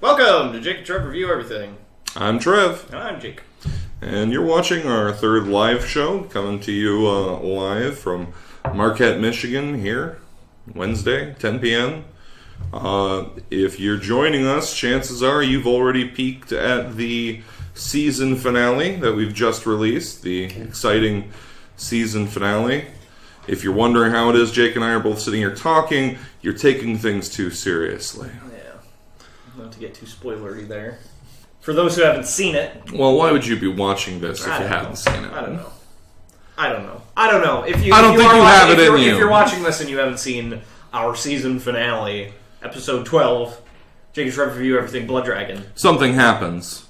Welcome to Jake and Trev Review Everything. I'm Trev. And I'm Jake. And you're watching our third live show, coming to you live from Marquette, Michigan, here, Wednesday, 10 p.m. If you're joining us, chances are you've already peeked at the season finale that we've just released, the exciting season finale. If you're wondering how it is, Jake and I are both sitting here talking, you're taking things too seriously. Yeah. Not to get too spoilery there. For those who haven't seen it... Well, why would you be watching this if you haven't seen it? I don't know. If you you're watching this and you haven't seen our season finale, episode 12, Jake and Trev Review Everything Blood Dragon. Something happens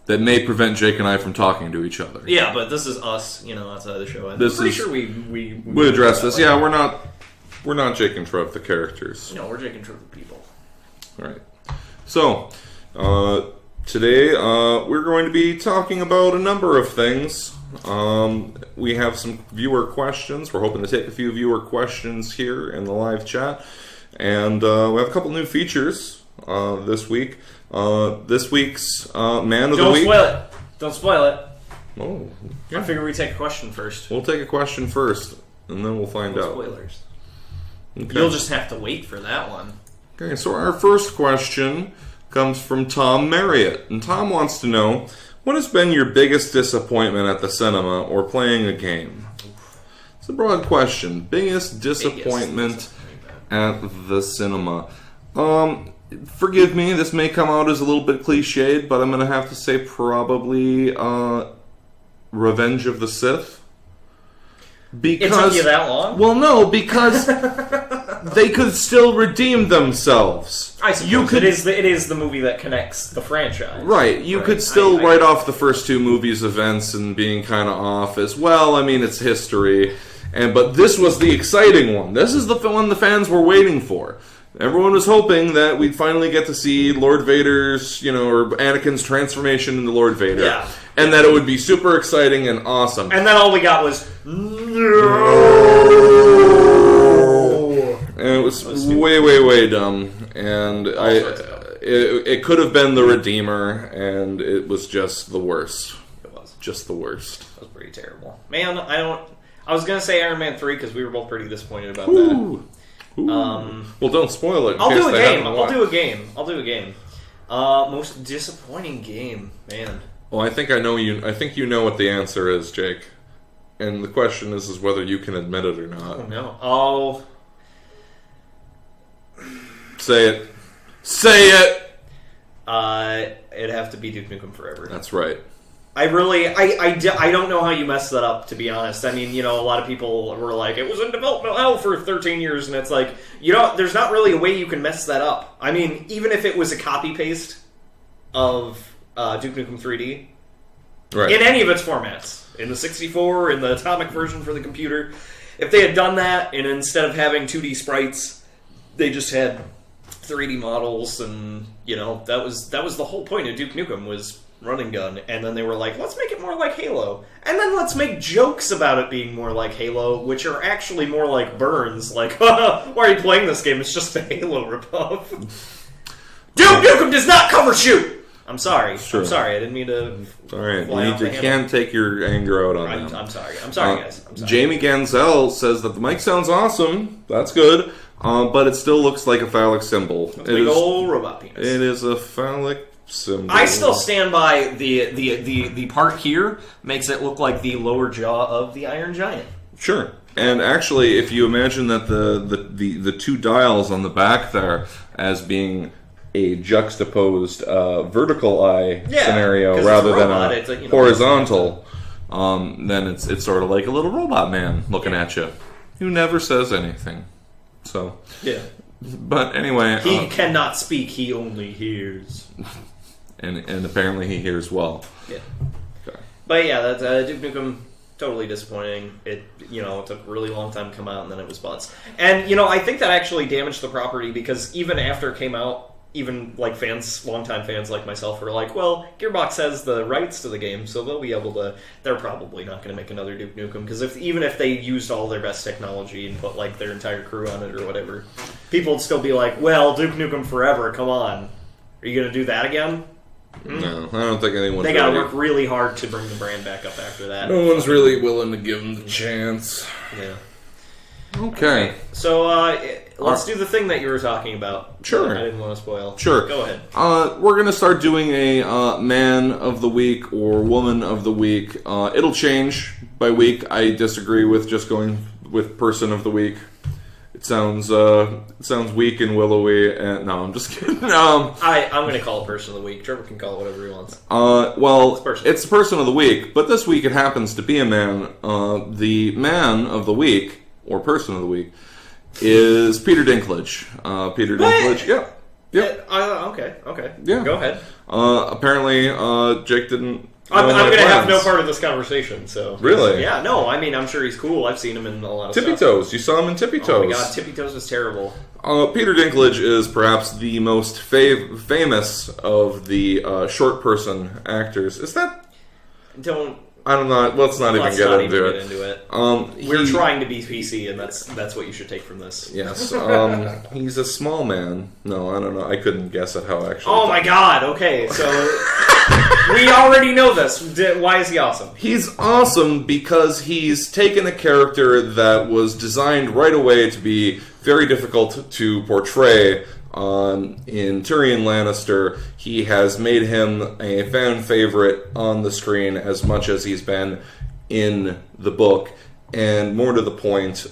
that may prevent Jake and I from talking to each other. Yeah, but this is us, outside the show. I'm pretty sure we address this. Yeah, we're not Jake and Trev the characters. No, we're Jake and Trev the people. All right. So, today we're going to be talking about a number of things. We have some viewer questions. We're hoping to take a few viewer questions here in the live chat. And we have a couple new features this week. This week's Man of the Week. Don't spoil it. Oh, I figure we take a question first. We'll take a question first, and then we'll find out. Spoilers. Okay. You'll just have to wait for that one. Okay, so our first question comes from Tom Marriott. And Tom wants to know, what has been your biggest disappointment at the cinema or playing a game? It's a broad question. Biggest disappointment at the cinema. Forgive me, this may come out as a little bit cliched, but I'm going to have to say probably Revenge of the Sith. Because, it took you that long? Well, no, because they could still redeem themselves. I suppose it is the movie that connects the franchise. Right, you could still write off the first two movies' events and being kind of off as well. I mean, it's history. But this was the exciting one. This is the one the fans were waiting for. Everyone was hoping that we'd finally get to see Lord Vader's, or Anakin's transformation into Lord Vader. Yeah. And that it would be super exciting and awesome. And then all we got was, no! And it was way dumb. And it could have been the Redeemer, and it was just the worst. It was. Just the worst. It was pretty terrible. Man, I was going to say Iron Man 3 because we were both pretty disappointed about that. Well, don't spoil it. I'll do a game. Most disappointing game, man. Well, I think you know what the answer is, Jake. And the question is whether you can admit it or not. Oh no. Say it. Say it. It'd have to be Duke Nukem Forever. That's right. I don't know how you messed that up, to be honest. I mean, a lot of people were like, it was in development hell for 13 years, and it's like, there's not really a way you can mess that up. I mean, even if it was a copy-paste of Duke Nukem 3D, right, in any of its formats, in the 64, in the Atomic version for the computer, if they had done that, and instead of having 2D sprites, they just had 3D models, and, that was the whole point of Duke Nukem, was run and gun, and then they were like, let's make it more like Halo, and then let's make jokes about it being more like Halo, which are actually more like burns, like, why are you playing this game? It's just a Halo ripoff. Duke Nukem does not cover shoot! I'm sorry. Sure. I'm sorry, I didn't mean to... Alright, you can't take your anger out on them. I'm sorry, guys. I'm sorry. Jamie Ganzel says that the mic sounds awesome, that's good, but it still looks like a phallic symbol. It's a big old robot penis. It is a phallic symbol. I still stand by the part here makes it look like the lower jaw of the Iron Giant. Sure. And actually, if you imagine that the two dials on the back there as being a juxtaposed vertical eye scenario rather than a horizontal, then it's sort of like a little robot man looking at you who never says anything. So yeah. But anyway, he cannot speak; he only hears. And apparently he hears well. Yeah. Okay. But yeah, that Duke Nukem, totally disappointing. It took a really long time to come out, and then it was butts. And I think that actually damaged the property because even after it came out, even like longtime fans like myself were like, well, Gearbox has the rights to the game, so they'll be able to. They're probably not going to make another Duke Nukem because even if they used all their best technology and put like their entire crew on it or whatever, people would still be like, well, Duke Nukem Forever, come on. Are you going to do that again? No, I don't think anyone's They got to ready. work really hard to bring the brand back up after that. No one's really willing to give him the chance. Yeah. Okay. Right. So let's do the thing that you were talking about. Sure. I didn't want to spoil. Sure. Go ahead. We're going to start doing a Man of the Week or Woman of the Week. It'll change by week. I disagree with just going with Person of the Week. It sounds weak and willowy. And no, I'm just kidding. I'm going to call it Person of the Week. Trevor can call it whatever he wants. Well, it's Person of the Week, but this week it happens to be a man. The Man of the Week, or Person of the Week, is Peter Dinklage. Peter Dinklage, yeah. Yep. Okay. Yeah. Go ahead. Apparently, Jake didn't. I'm going to have no part of this conversation, so... Really? Yeah, no, I mean, I'm sure he's cool. I've seen him in a lot of Tippy stuff. Toes. You saw him in Tippy Toes. Oh my god, Tippy Toes was terrible. Peter Dinklage is perhaps the most famous of the short person actors. Is that... I don't know. Let's not even get into it. We're trying to be PC, and that's what you should take from this. Yes. He's a small man. No, I don't know. I couldn't guess at how actually. Oh my god, okay, so we already know this. Why is he awesome? He's awesome because he's taken a character that was designed right away to be very difficult to portray. In Tyrion Lannister, he has made him a fan favorite on the screen as much as he's been in the book. And more to the point,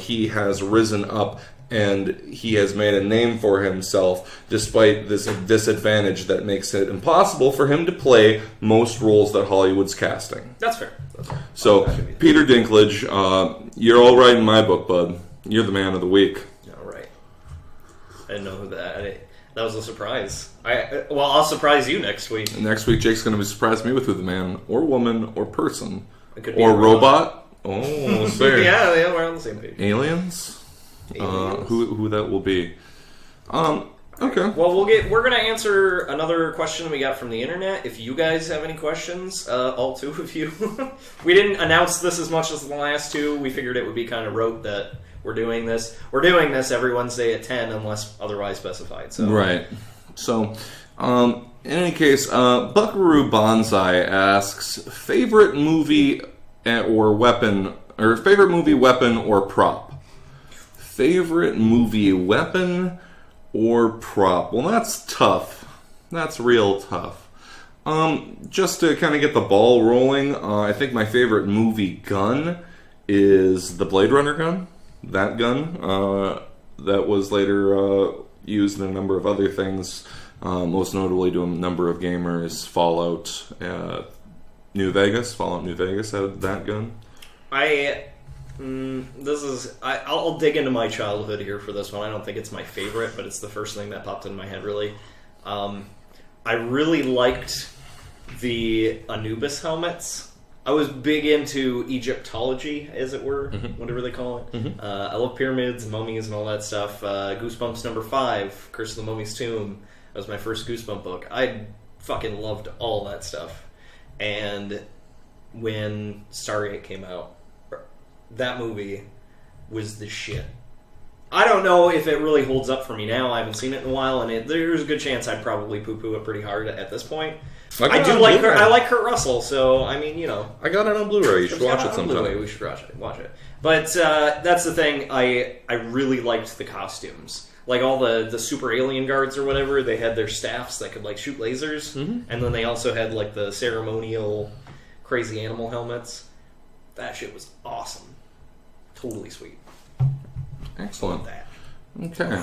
he has risen up and he has made a name for himself despite this disadvantage that makes it impossible for him to play most roles that Hollywood's casting. That's fair. So, Peter Dinklage, you're all right in my book, bud. You're the Man of the Week. I didn't know who that was a surprise. I'll surprise you next week. Next week, Jake's going to surprise me with who the man or woman or person or robot. Oh, fair. yeah, we're on the same page. Aliens. Who that will be? Okay. Well, we're going to answer another question we got from the internet. If you guys have any questions, all two of you, we didn't announce this as much as the last two. We figured it would be kind of rote that. We're doing this every Wednesday at 10 unless otherwise specified. So. Right. So, in any case, Buckaroo Bonsai asks, favorite movie or weapon, or favorite movie, weapon, or prop? Favorite movie, weapon, or prop? Well, that's tough. That's real tough. Just to kind of get the ball rolling, I think my favorite movie gun is the Blade Runner gun. That gun that was later used in a number of other things, most notably to a number of gamers. Fallout New Vegas had that gun. I'll dig into my childhood here for this one. I don't think it's my favorite, but it's the first thing that popped in my head. Really, I really liked the Anubis helmets. I was big into Egyptology, as it were, whatever they call it. Mm-hmm. I love pyramids and mummies and all that stuff. Goosebumps #5, Curse of the Mummy's Tomb. That was my first Goosebump book. I fucking loved all that stuff. And when Stargate came out, that movie was the shit. I don't know if it really holds up for me now. I haven't seen it in a while, and there's a good chance I'd probably poo-poo it pretty hard at this point. I like Kurt Russell, so I mean, I got it on Blu-ray. You should watch it sometime. We should watch it. But that's the thing. I really liked the costumes, like all the super alien guards or whatever. They had their staffs that could shoot lasers, and then they also had the ceremonial crazy animal helmets. That shit was awesome. Totally sweet. Excellent. Love that. Okay.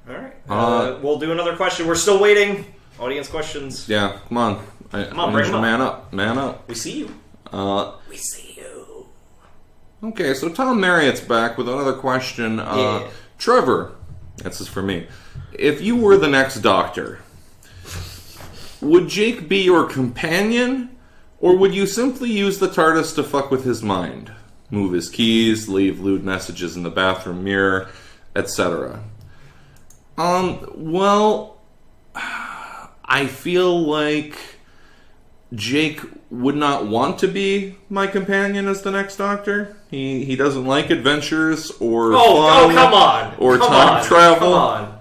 All right. We'll do another question. We're still waiting. Audience questions. Yeah, come on. Come on, bring them up. Man up. We see you. We see you. Okay, so Tom Marriott's back with another question. Trevor, this is for me. If you were the next Doctor, would Jake be your companion, or would you simply use the TARDIS to fuck with his mind? Move his keys, leave lewd messages in the bathroom mirror, etc. Well, I feel like Jake would not want to be my companion as the next Doctor. He doesn't like adventures or fun come on. or time travel. Come on.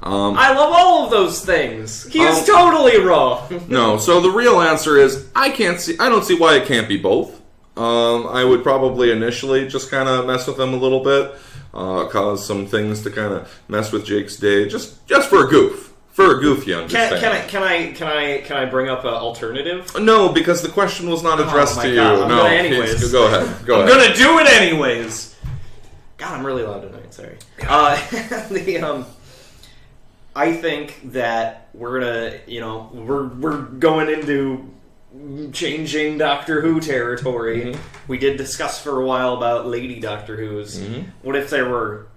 I love all of those things. He is totally wrong. No, so the real answer is I don't see why it can't be both. I would probably initially just kind of mess with him a little bit, cause some things to kind of mess with Jake's day, just for a goof. For a goof, you understand. Can I bring up an alternative? No, because the question was not addressed to you. God, I'm no, gonna anyways. Go ahead. I'm gonna do it anyways. God, I'm really loud tonight. Sorry. I think that we're gonna, we're going into changing Doctor Who territory. Mm-hmm. We did discuss for a while about Lady Doctor Who's. Mm-hmm. What if there were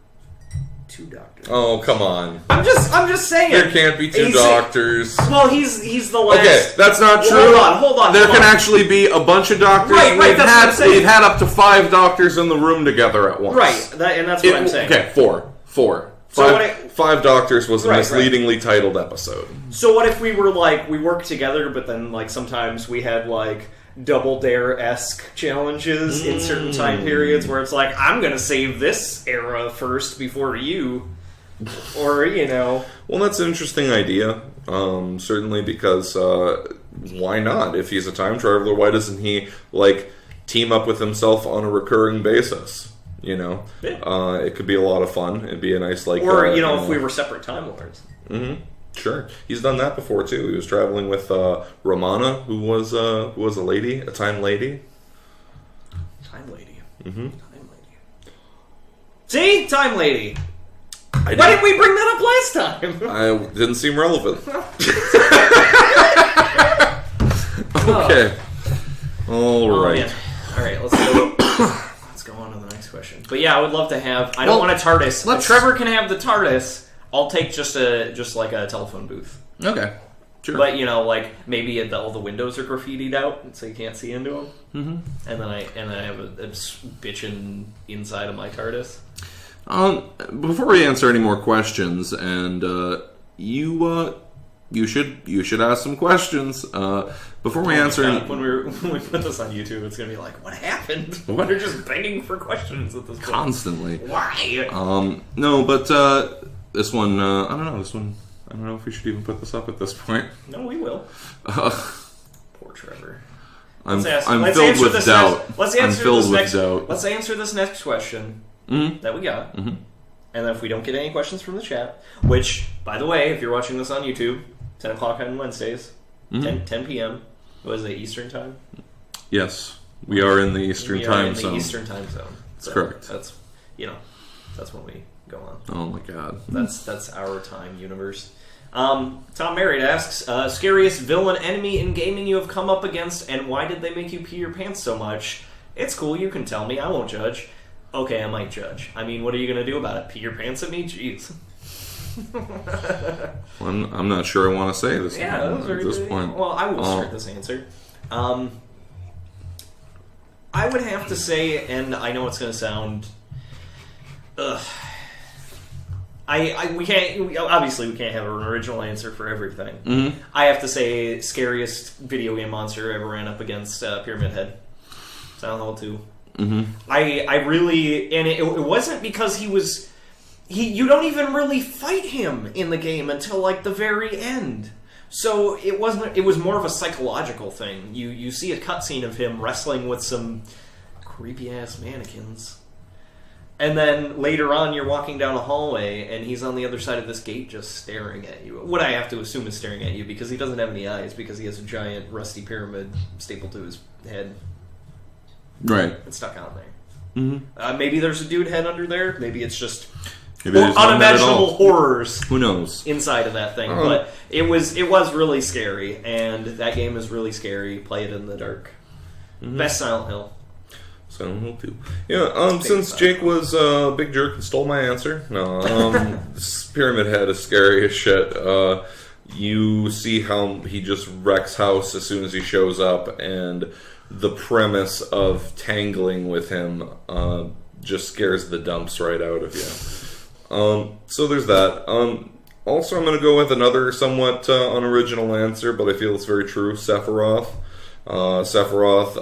2 doctors? Oh, come on. I'm just saying. There can't be 2 doctors. Well, he's the last. Okay, that's not true. Hold on. There can actually be a bunch of doctors. Right, that's what I'm saying. We've had up to 5 doctors in the room together at once. Right, and that's what I'm saying. Okay, 4. 5 doctors was a misleadingly titled episode. So what if we were we worked together, but then sometimes we had Double Dare-esque challenges in certain time periods where it's I'm gonna save this era first before you, or Well, that's an interesting idea. Certainly because why not? If he's a time traveler, why doesn't he team up with himself on a recurring basis? Yeah. It could be a lot of fun. It'd be a nice or if we were separate Time Lords. Mm-hmm. Sure, he's done that before too. He was traveling with Romana, who was a lady, a time lady. Time lady. Mm-hmm. Time lady. See, time lady. Why didn't we bring that up last time? I didn't seem relevant. Okay. All right. Yeah. All right. Let's go. Let's go on to the next question. But yeah, I would love to have. I don't want a TARDIS. Trevor can have the TARDIS. I'll take just a telephone booth. Okay. Sure. But maybe all the windows are graffitied out, so you can't see into them. Mm-hmm. And then I have a bitchin' inside of my TARDIS. Before we answer any more questions, and you should ask some questions. Before we answer, when we put this on YouTube, it's gonna be what happened? What? They're just begging for questions at this point. Constantly. Why? No, but this one, I don't know. This one, I don't know if we should even put this up at this point. No, we will. Poor Trevor. I'm filled with doubt. Let's answer this next question that we got. Mm-hmm. And then if we don't get any questions from the chat, which, by the way, if you're watching this on YouTube, 10 o'clock on Wednesdays, 10 p.m., what is it, Eastern time? Yes, we are in the Eastern time zone. Eastern time zone. That's correct. That's when we go on. Oh my god. That's our time universe. Tom Merritt asks, scariest villain enemy in gaming you have come up against, and why did they make you pee your pants so much? It's cool, you can tell me, I won't judge. Okay, I might judge. I mean, what are you going to do about it? Pee your pants at me? Jeez. Well, I'm not sure I want to say this at this point. Well, I will start this answer. I would have to say, and I know it's going to sound... we can't have an original answer for everything. Mm-hmm. I have to say, scariest video game monster I ever ran up against Pyramid Head. Silent Hill 2. Mm-hmm. I really, and it wasn't because you don't even really fight him in the game until the very end. So it was more of a psychological thing. You see a cutscene of him wrestling with some creepy ass mannequins. And then later on, you're walking down a hallway, and he's on the other side of this gate just staring at you. What I have to assume is staring at you, because he doesn't have any eyes, because he has a giant rusty pyramid stapled to his head. Right. It's stuck on there. Mm-hmm. Maybe there's a dude head under there. Maybe it's just unimaginable horrors. Who knows? Inside of that thing. But it was really scary, and that game is really scary. Play it in the dark. Mm-hmm. Best Silent Hill. Silent Hill 2. Yeah, since Jake was a big jerk and stole my answer, this Pyramid Head is scary as shit. You see how he just wrecks house as soon as he shows up, and the premise of tangling with him just scares the dumps right out of you. So there's that. Also, I'm going to go with another somewhat unoriginal answer, but I feel it's very true. Sephiroth. Sephiroth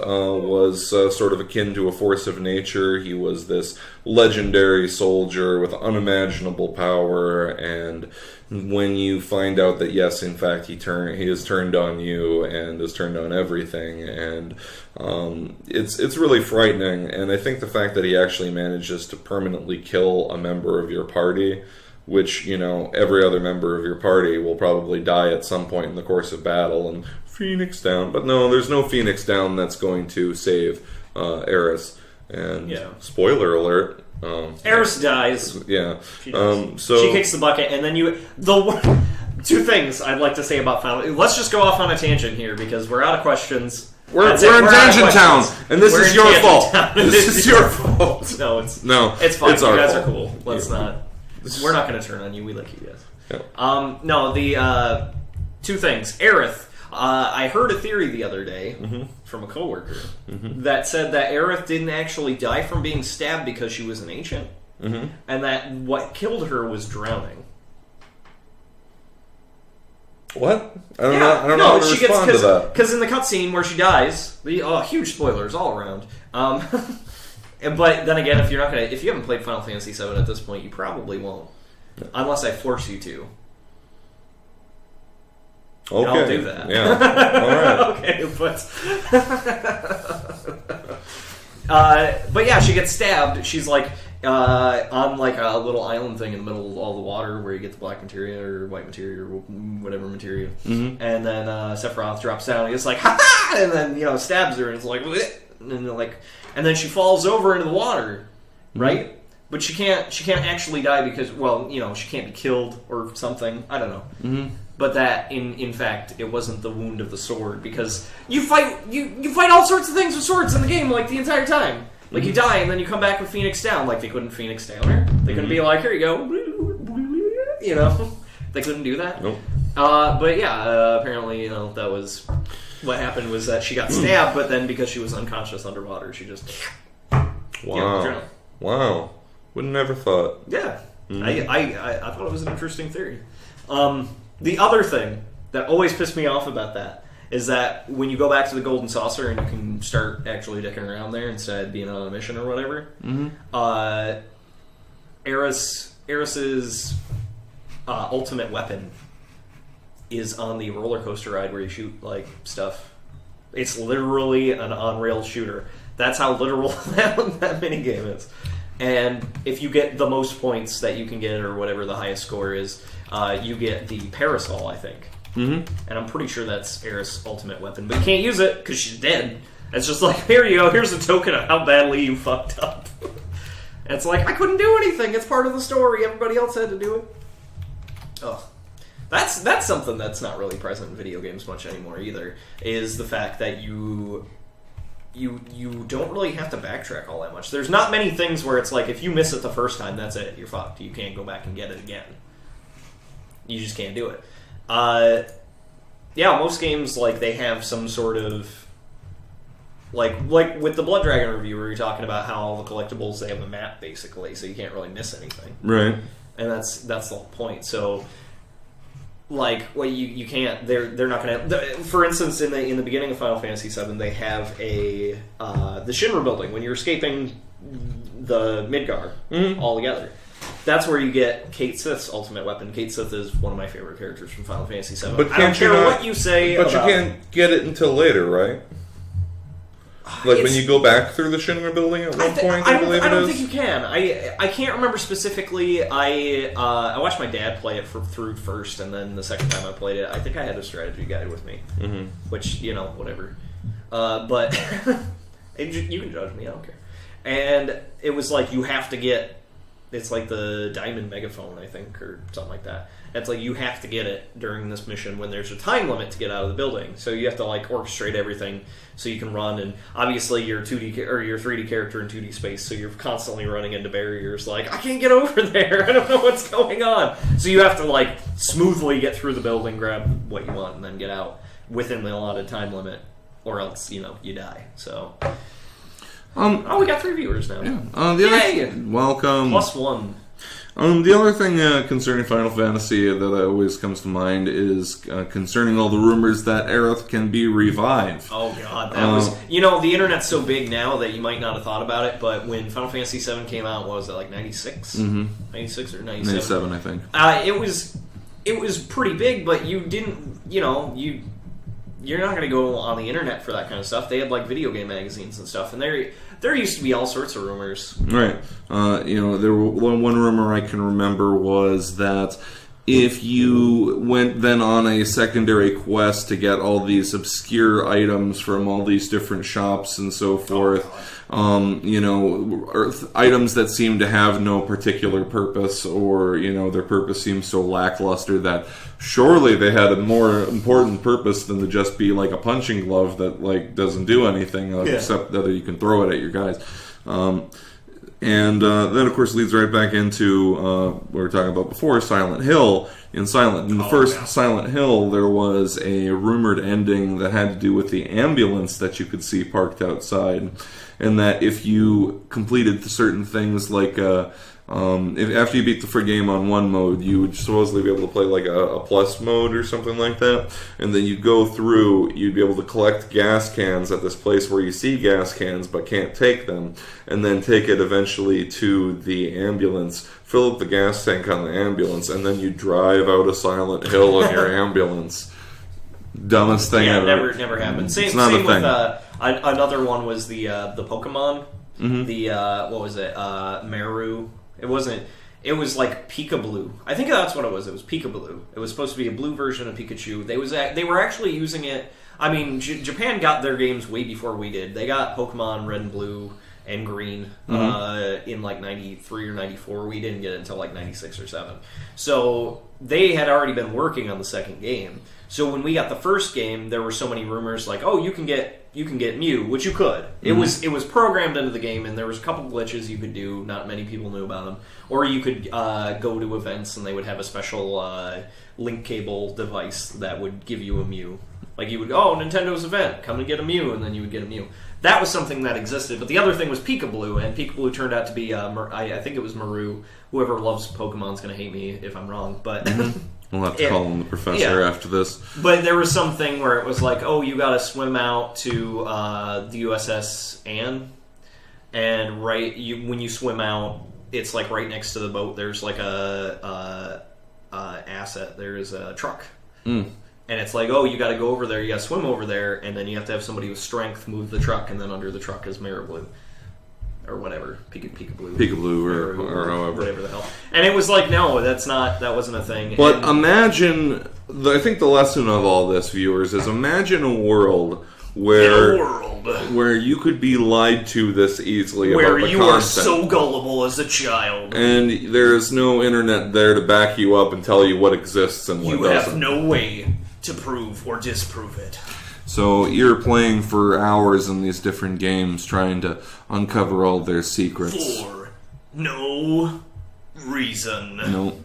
was sort of akin to a force of nature. He was this legendary soldier with unimaginable power, and when you find out that yes, in fact, he has turned on you and has turned on everything, and it's really frightening. And I think the fact that he actually manages to permanently kill a member of your party, which, every other member of your party will probably die at some point in the course of battle, and Phoenix Down. But no, there's no Phoenix Down that's going to save Eris. And spoiler alert, Eris dies. Yeah. She does. She kicks the bucket, and then two things I'd like to say about Final. Let's just go off on a tangent here because we're out of questions. We're in Tangent Town, and this is your fault. This is your fault. No, it's fine. It's you our guys fault. are cool. Let's not. We're not going to turn on you. We like you guys. Yeah. No, the two things. Aerith. I heard a theory the other day from a coworker that said that Aerith didn't actually die from being stabbed because she was an ancient, and that what killed her was drowning. What? I don't know how to respond to that. Because in the cutscene where she dies, huge spoilers all around. But then again, if you haven't played Final Fantasy VII at this point, you probably won't, unless I force you to. Okay. And I'll do that. Yeah. All right. Okay, but yeah, she gets stabbed. She's like on like a little island thing in the middle of all the water where you get the black materia or white materia or whatever materia, and then Sephiroth drops down. And he's like, "Ha ha!" and then stabs her, and it's like, bleh! And then she falls over into the water, right? But she can't actually die because she can't be killed or something. I don't know. But that, in fact, it wasn't the wound of the sword, because you fight all sorts of things with swords in the game, like, the entire time. Like, you die, and then you come back with Phoenix Down. Like, they couldn't Phoenix Down her. They couldn't be like, here you go. They couldn't do that. Nope. But yeah, apparently, that was... What happened was that she got stabbed, but then because she was unconscious underwater, she just... Wow. Wow. Would never thought. Yeah. I thought it was an interesting theory. The other thing that always pissed me off about that is that when you go back to the Golden Saucer and you can start actually dicking around there instead of being on a mission or whatever, Eris's ultimate weapon is on the roller coaster ride where you shoot like stuff. It's literally an on-rail shooter. That's how literal that minigame is. And if you get the most points that you can get, or whatever the highest score is, you get the parasol, I think. And I'm pretty sure that's Eris' ultimate weapon. But you can't use it because she's dead. It's just like, here you go, here's a token of how badly you fucked up. And it's like, I couldn't do anything. It's part of the story. Everybody else had to do it. Ugh. That's something that's not really present in video games much anymore either, is the fact that you don't really have to backtrack all that much. There's not many things where it's like, if you miss it the first time, that's it. You're fucked. You can't go back and get it again. You just can't do it. Most games, like, they have some sort of... Like with the Blood Dragon review where you're talking about how all the collectibles, they have a map, basically, so you can't really miss anything. Right. And that's the whole point. So... you can't. They're not going to. For instance, in the beginning of Final Fantasy VII, they have the Shinra building when you're escaping the Midgar altogether. That's where you get Cait Sith's ultimate weapon. Cait Sith is one of my favorite characters from Final Fantasy VII. But I don't care what you say. But you can't get it until later, right? Like when you go back through the Shinra building at one point, I don't think you can. I can't remember specifically. I watched my dad play it through first, and then the second time I played it, I think I had a strategy guide with me, which, whatever. But you can judge me, I don't care. And it was like, you have to get... It's like the Diamond Megaphone, I think, or something like that. It's like you have to get it during this mission when there's a time limit to get out of the building. So you have to orchestrate everything so you can run. And obviously you're 2D or your 3D character in 2D space, so you're constantly running into barriers. Like, I can't get over there. I don't know what's going on. So you have to smoothly get through the building, grab what you want, and then get out within the allotted time limit, or else you die. So. We got 3 viewers now. Yeah. Welcome. +1. The other thing concerning Final Fantasy that always comes to mind is concerning all the rumors that Aerith can be revived. Oh god, that was... the internet's so big now that you might not have thought about it, but when Final Fantasy VII came out, what was it, like 96? Mm-hmm. 96 or 97? 97, I think. It was pretty big, but you didn't, you're not going to go on the internet for that kind of stuff. They had, like, video game magazines and stuff, and there used to be all sorts of rumors. Right. There one rumor I can remember was that if you went then on a secondary quest to get all these obscure items from all these different shops and so forth, items that seem to have no particular purpose, or their purpose seems so lackluster that surely they had a more important purpose than to just be like a punching glove that like doesn't do anything except that you can throw it at your guys. And then, of course, leads right back into what we were talking about before, Silent Hill. In the first Silent Hill, there was a rumored ending that had to do with the ambulance that you could see parked outside, and that if you completed certain things, like after you beat the free game on one mode, you would supposedly be able to play like a plus mode or something like that, and then you'd go through, you'd be able to collect gas cans at this place where you see gas cans but can't take them, and then take it eventually to the ambulance, fill up the gas tank on the ambulance, and then you drive out of Silent Hill in your ambulance. Dumbest thing ever. Never happened. Same with another one was the Pokemon. Mm-hmm. The what was it? Meru. It wasn't. It was like Peekaboo. I think that's what it was. It was Peekaboo. It was supposed to be a blue version of Pikachu. They were actually using it. I mean, Japan got their games way before we did. They got Pokemon Red and Blue and Green in like 93 or 94. We didn't get it until like 96 or 7. So they had already been working on the second game. So when we got the first game, there were so many rumors like, oh, you can get Mew, which you could. It was programmed into the game, and there was a couple glitches you could do. Not many people knew about them. Or you could go to events, and they would have a special link cable device that would give you a Mew. Like you would go, oh, Nintendo's event, come and get a Mew, and then you would get a Mew. That was something that existed. But the other thing was Peekaboo, and Peekaboo turned out to be, I think it was Meru. Whoever loves Pokemon's going to hate me if I'm wrong, but... We'll have to call him the professor after this. But there was something where it was like, oh, you got to swim out to the USS Anne, and when you swim out, it's like right next to the boat. There's like a asset. There is a truck, and it's like, oh, you got to go over there. You got to swim over there, and then you have to have somebody with strength move the truck, and then under the truck is Mariblu. Or whatever, Peekaboo, or however, whatever the hell. And it was like, no, that wasn't a thing. But imagine, I think the lesson of all this, viewers, is imagine a world where you could be lied to this easily about the content. Where you are so gullible as a child, and there's no internet there to back you up and tell you what exists and what doesn't. You have no way to prove or disprove it. So you're playing for hours in these different games trying to uncover all their secrets. For no reason. No.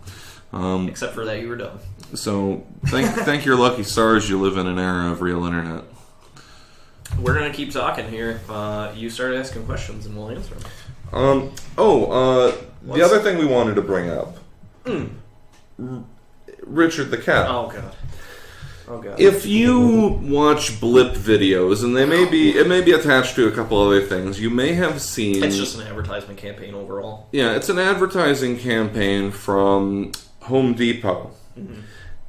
Except for that you were dumb. So thank your lucky stars you live in an era of real internet. We're going to keep talking here. You start asking questions and we'll answer them. The other thing we wanted to bring up. Richard the Cat. Oh, God. If you watch blip videos, and it may be attached to a couple other things, you may have seen... It's just an advertisement campaign overall. Yeah, it's an advertising campaign from Home Depot. Mm-hmm.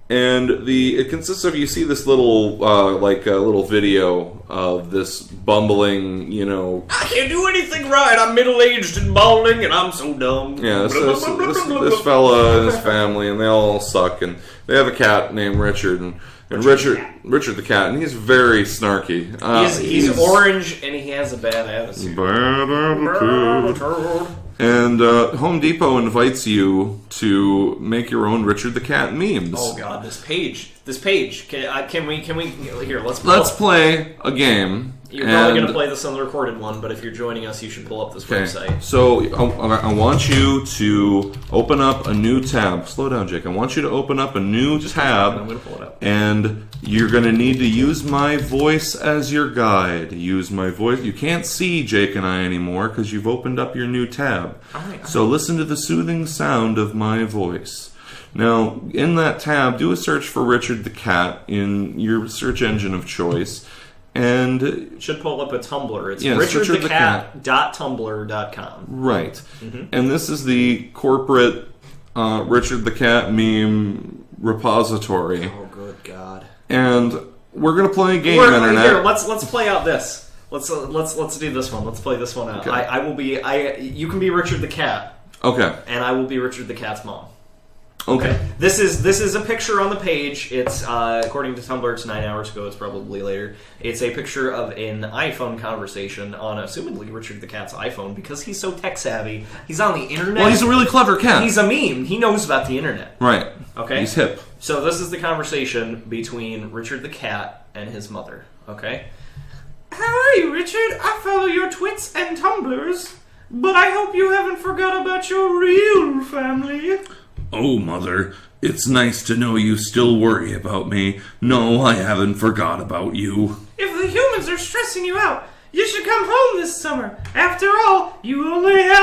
And it consists of, you see this little, little video of this bumbling, I can't do anything right, I'm middle-aged and balding, and I'm so dumb. Yeah, this fella and his family, and they all suck, and they have a cat named Richard, and Richard the Cat, and he's very snarky. He's orange, and he has a bad attitude. And Home Depot invites you to make your own Richard the Cat memes. Oh God, this page This page. Can we here? Let's play a game. You're probably going to play this on the recorded one, but if you're joining us, you should pull up this website. So I want you to open up a new tab. Slow down, Jake. I want you to open up a new tab. I'm going to pull it up. And you're going to need to use my voice as your guide. Use my voice. You can't see Jake and I anymore because you've opened up your new tab. All right. So listen to the soothing sound of my voice. Now, in that tab, do a search for Richard the Cat in your search engine of choice. And it should pull up a Tumblr. It's richardthecat.tumblr.com. Right. Mm-hmm. And this is the corporate Richard the Cat meme repository. Oh, good God. And we're going to play a game, Internet. Here, let's play out this. Let's do this one. Let's play this one out. Okay. You can be Richard the Cat. Okay. And I will be Richard the Cat's mom. Okay. This is a picture on the page. It's according to Tumblr, it's 9 hours ago. It's probably later. It's a picture of an iPhone conversation on, assumedly, Richard the Cat's iPhone because he's so tech savvy. He's on the internet. Well, he's a really clever cat. He's a meme. He knows about the internet. Right. Okay. He's hip. So this is the conversation between Richard the Cat and his mother. Okay. How are you, Richard? I follow your twits and Tumblrs, but I hope you haven't forgot about your real family. Oh, Mother, it's nice to know you still worry about me. No, I haven't forgot about you. If the humans are stressing you out, you should come home this summer. After all, you only have 9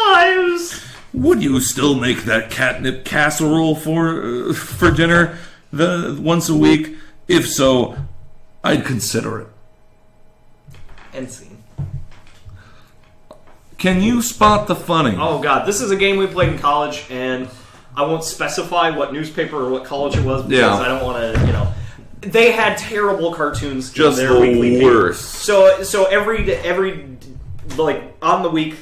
lives. Would you still make that catnip casserole for dinner once a week? If so, I'd consider it. End scene. Can you spot the funny? Oh, God. This is a game we played in college, and I won't specify what newspaper or what college it was because I don't want to, They had terrible cartoons just in their weekly worst. So every on the week,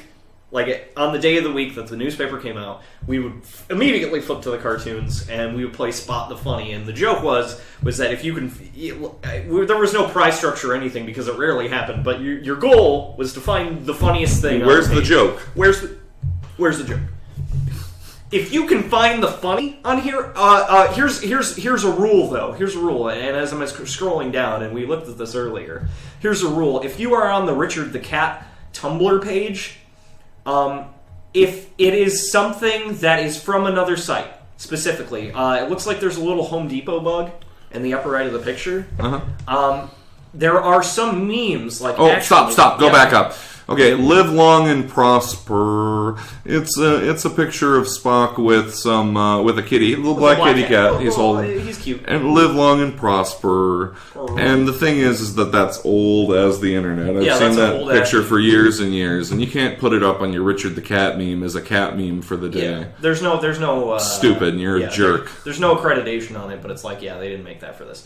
on the day of the week that the newspaper came out, we would immediately flip to the cartoons and we would play Spot the Funny. And the joke was that if you can, there was no prize structure or anything because it rarely happened. But your goal was to find the funniest thing. Where's the joke? Where's the joke? If you can find the funny on here, here's a rule though. Here's a rule, and as I'm scrolling down, and we looked at this earlier. Here's a rule: if you are on the Richard the Cat Tumblr page, if it is something that is from another site, specifically, it looks like there's a little Home Depot bug in the upper right of the picture. There are some memes like. Oh, stop! Go back up. Okay, live long and prosper. It's a picture of Spock with a kitty, a little black kitty cat. He's cute. And live long and prosper. And the thing is that that's old as the internet. I've seen that picture for years and years, and you can't put it up on your Richard the Cat meme as a cat meme for the day. Yeah. There's no stupid. And you're a jerk. There's no accreditation on it, but it's like they didn't make that for this.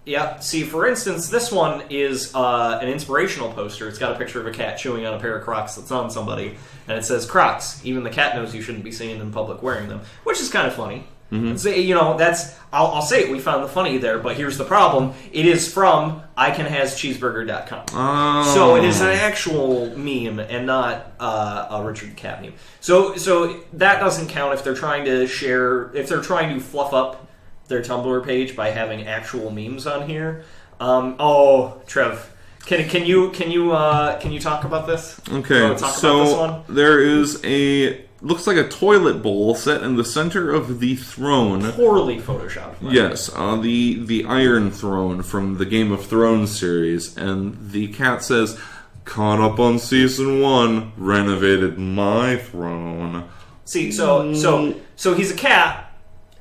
Yeah, see, for instance, this one is an inspirational poster. It's got a picture of a cat chewing on a pair of Crocs that's on somebody, and it says, Crocs, even the cat knows you shouldn't be seen in public wearing them, which is kind of funny. Mm-hmm. So, I'll say it, we found the funny there, but here's the problem. It is from icanhascheeseburger.com. Oh. So it is an actual meme and not a Richard the Cat meme. So that doesn't count if they're trying to fluff up their Tumblr page by having actual memes on here. Trev, can you talk about this? Okay, about this one? There is looks like a toilet bowl set in the center of the throne. Poorly photoshopped. Yes, the Iron Throne from the Game of Thrones series, and the cat says, "Caught up on season 1, renovated my throne." See, so he's a cat.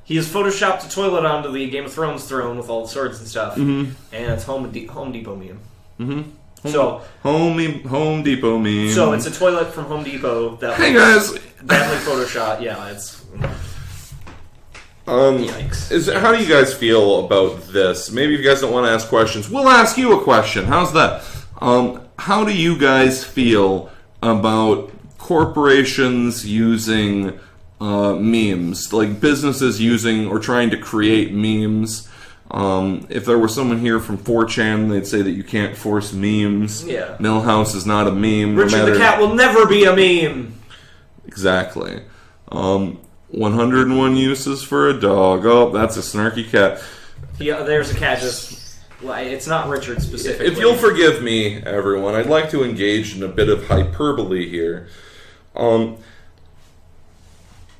He has photoshopped a toilet onto the Game of Thrones throne with all the swords and stuff, and it's Home Depot meme. Home Depot meme. So it's a toilet from Home Depot that guys, badly photoshopped. Yeah, it's yikes. How do you guys feel about this? Maybe if you guys don't want to ask questions, we'll ask you a question. How's that? How do you guys feel about corporations using memes, like businesses using or trying to create memes? If there was someone here from 4chan, they'd say that you can't force memes. Yeah. Millhouse is not a meme. Richard the Cat will never be a meme. Exactly. 101 uses for a dog. Oh, that's a snarky cat. Yeah, there's a cat just... It's not Richard specifically. If you'll forgive me, everyone, I'd like to engage in a bit of hyperbole here.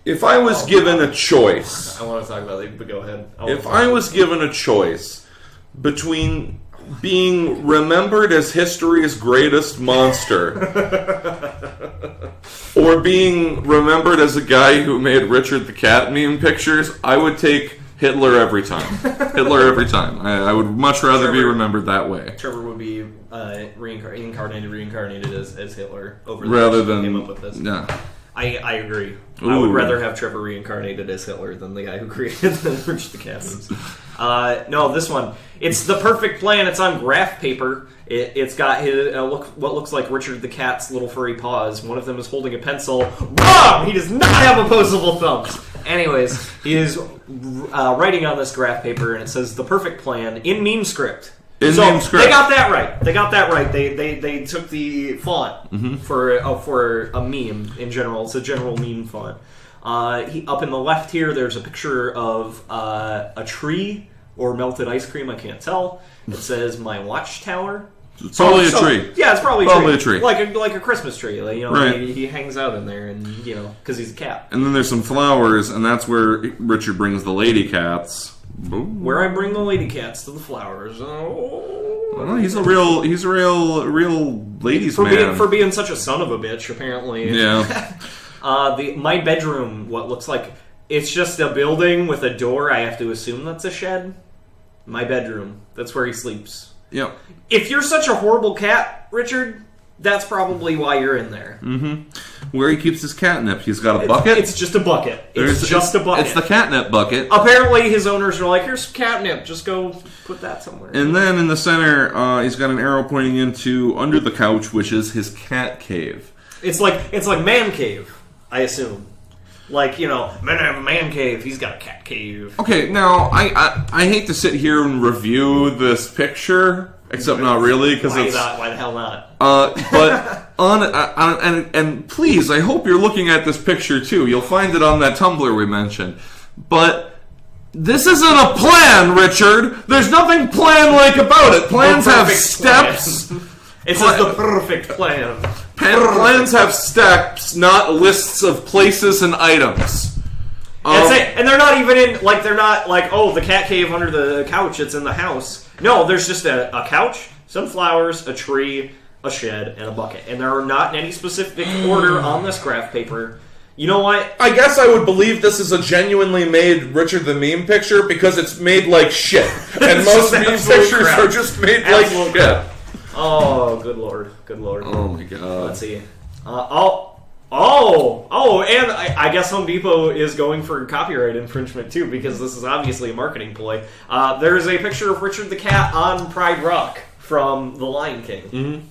If I was given a choice... I want to talk about it, but go ahead. If I was given a choice between being remembered as history's greatest monster or being remembered as a guy who made Richard the Cat meme pictures, I would take Hitler every time. Hitler every time. I would much rather be remembered that way. Trevor would be reincarnated as Hitler over rather than came up with this. Yeah. I agree. Ooh. I would rather have Trevor reincarnated as Hitler than the guy who created the Richard the Cat memes. No, this one. It's the perfect plan. It's on graph paper. It's got his what looks like Richard the Cat's little furry paws. One of them is holding a pencil. Wrong! He does not have opposable thumbs. Anyways, he is writing on this graph paper, and it says the perfect plan in meme script. Meme script. They got that right. They took the font for a meme in general. It's a general meme font. Up in the left here, there's a picture of a tree or melted ice cream. I can't tell. It says my watchtower. It's probably a tree. Yeah, it's probably a tree. Like a Christmas tree. Right. He hangs out in there, and because he's a cat. And then there's some flowers, and that's where Richard brings the lady cats. Where I bring the lady cats to the flowers. Oh. Well, he's a real ladies man for being such a son of a bitch. Apparently, yeah. My bedroom. What looks like it's just a building with a door. I have to assume that's a shed. My bedroom. That's where he sleeps. Yeah. If you're such a horrible cat, Richard, that's probably why you're in there. Mm-hmm. Where he keeps his catnip. He's got a bucket. It's just a bucket. It's just a bucket. It's the catnip bucket. Apparently, his owners are like, "Here's some catnip. Just go put that somewhere." And then in the center, he's got an arrow pointing into under the couch, which is his cat cave. It's like man cave, I assume. Like, men have a man cave. He's got a cat cave. Okay, now I hate to sit here and review this picture, except not really because it's why the hell not? But and please, I hope you're looking at this picture too. You'll find it on that Tumblr we mentioned. But this isn't a plan, Richard. There's nothing plan-like about it. Plans have steps. Plan. It says the perfect plan. Plans have steps, not lists of places and items. And they're not even in, they're not like, oh, the cat cave under the couch, it's in the house. No, there's just a couch, some flowers, a tree, a shed, and a bucket. And there are not in any specific order on this graph paper. You know what? I guess I would believe this is a genuinely made Richard the Meme picture because it's made like shit. And most meme pictures are just made like shit. Oh, good lord. Oh my god. Let's see. And I guess Home Depot is going for copyright infringement too, because this is obviously a marketing ploy. There is a picture of Richard the Cat on Pride Rock from The Lion King. Mm-hmm.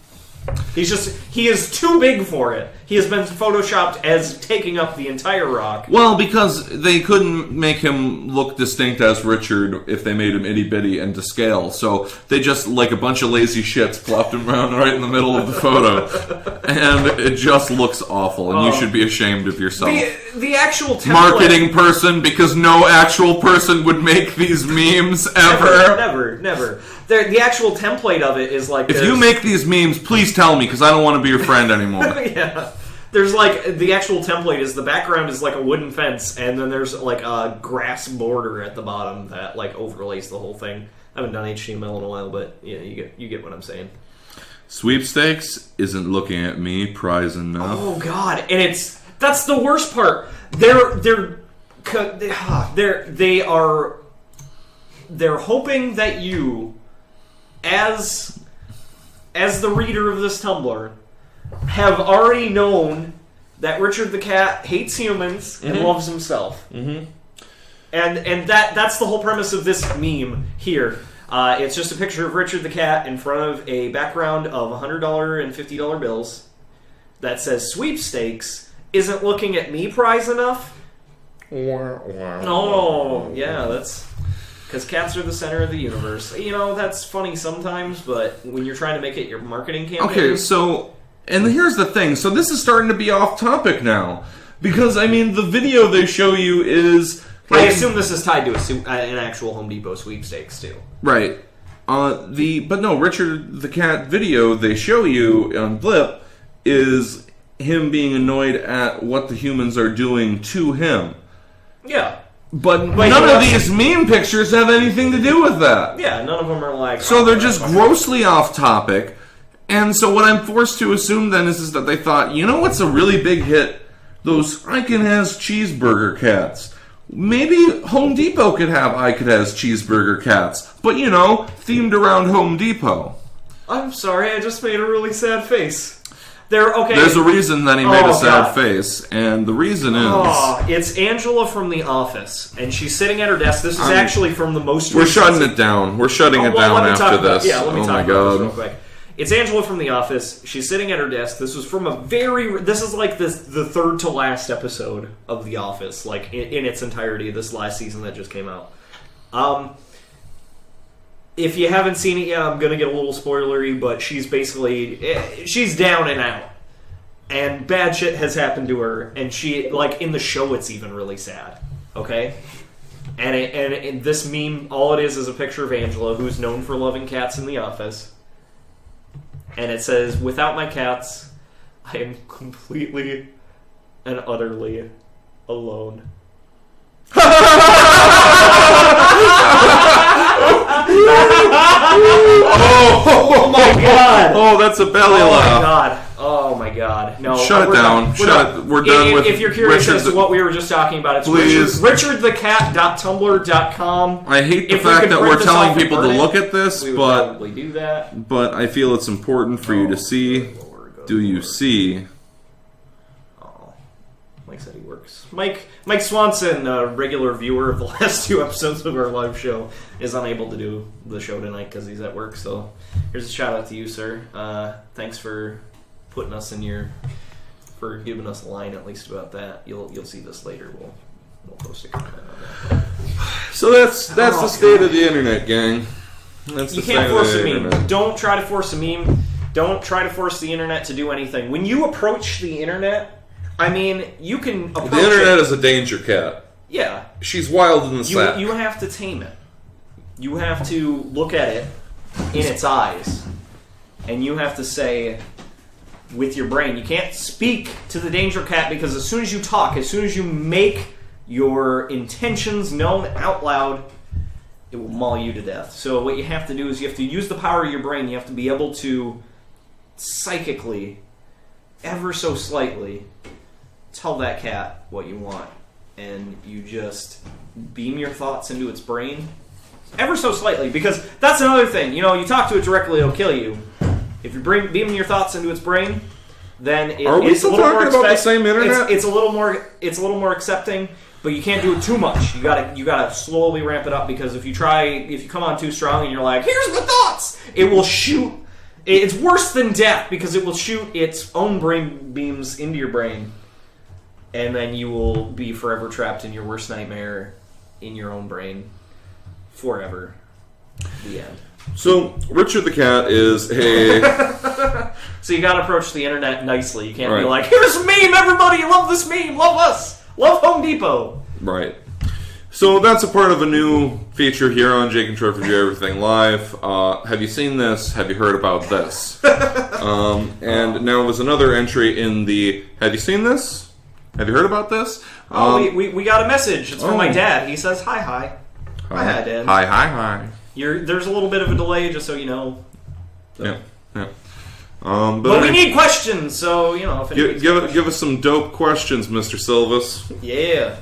He is too big for it. He has been photoshopped as taking up the entire rock. Well, because they couldn't make him look distinct as Richard if they made him itty-bitty and to scale. So they just, like a bunch of lazy shits, plopped him around right in the middle of the photo. And it just looks awful, and you should be ashamed of yourself. The actual template... Marketing person, because no actual person would make these memes ever. Never. The actual template of it is like... If you make these memes, please tell me, because I don't want to be your friend anymore. Yeah. There's the actual template is the background is like a wooden fence, and then there's like a grass border at the bottom that overlays the whole thing. I haven't done HTML in a while, but yeah, you get what I'm saying. Sweepstakes isn't looking at me prize enough. Oh god, and that's the worst part. They're hoping that you, as the reader of this Tumblr, have already known that Richard the Cat hates humans and loves himself. Mm-hmm. And that's the whole premise of this meme here. It's just a picture of Richard the Cat in front of a background of $100 and $50 bills that says sweepstakes isn't looking at me prize enough. Oh, yeah, that's... Because cats are the center of the universe. That's funny sometimes, but when you're trying to make it your marketing campaign... Okay, so... And here's the thing. So this is starting to be off topic now. Because, I mean, the video they show you is... I assume this is tied to an actual Home Depot sweepstakes, too. Right. But no, Richard the Cat video they show you on Blip is him being annoyed at what the humans are doing to him. Yeah. But none of these meme pictures have anything to do with that. Yeah, none of them are like... So they're just grossly off topic. And so what I'm forced to assume then is that they thought, you know what's a really big hit? Those I Can Has cheeseburger cats. Maybe Home Depot could have I Could Has cheeseburger cats. But, you know, themed around Home Depot. I'm sorry, I just made a really sad face. Okay. There's a reason that he made a sad face, and the reason is... it's Angela from The Office, and she's sitting at her desk. This is actually from the most... We're shutting it down. We're shutting it down after this. Let me talk about this real quick. It's Angela from The Office. She's sitting at her desk. This was from this is like the third to last episode of The Office, like in its entirety, this last season that just came out. If you haven't seen it yet, I'm going to get a little spoilery, but she's down and out. And bad shit has happened to her, and she, like, in the show, it's even really sad. Okay? And this meme, all it is a picture of Angela, who's known for loving cats in The Office. And it says, "Without my cats, I am completely and utterly alone." Oh my god! Oh, that's a belly laugh. Oh my god! No, shut it down. We're done with. If you're curious as to what we were just talking about, it's richardthecat.tumblr.com. I hate the fact that we're telling people to look at this, we would probably do that. But I feel it's important for you to see. Do you see? Oh, Mike said he works. Mike Swanson, a regular viewer of the last two episodes of our live show, is unable to do the show tonight because he's at work. So here's a shout out to you, sir. Thanks for putting us for giving us a line at least about that. You'll see this later. We'll post a comment on that. So that's the state of the internet, gang. You can't force a meme. Don't try to force a meme. Don't try to force the internet to do anything. When you approach the internet, I mean, you can approach the internet is a danger cat. Yeah. She's wild in the sack. You have to tame it. You have to look at it in its eyes. And you have to say with your brain. You can't speak to the danger cat because as soon as you talk, as soon as you make your intentions known out loud, it will maul you to death. So what you have to do is you have to use the power of your brain. You have to be able to psychically, ever so slightly, tell that cat what you want. And you just beam your thoughts into its brain ever so slightly, because that's another thing. You know, you talk to it directly, it'll kill you. If you beam your thoughts into its brain, then it's a little more about the same internet? It's a little more accepting, but you can't do it too much. You gotta slowly ramp it up, because if you come on too strong and you're like, here's the thoughts, it will shoot. It's worse than death, because it will shoot its own brain beams into your brain, and then you will be forever trapped in your worst nightmare in your own brain forever. The end. So, Richard the Cat is a... So you gotta approach the internet nicely. You can't be like, here's a meme, everybody! Love this meme! Love us! Love Home Depot! Right. So that's a part of a new feature here on J&TRE for Everything Live. Have you seen this? Have you heard about this? And now there's another entry in the... Have you seen this? Have you heard about this? We got a message. It's from my dad. He says, hi. Hi, Dad. Hi. There's a little bit of a delay, just so you know. So. Yeah. But we need questions, so, you know. If give us some dope questions, Mr. Silvas. Yeah.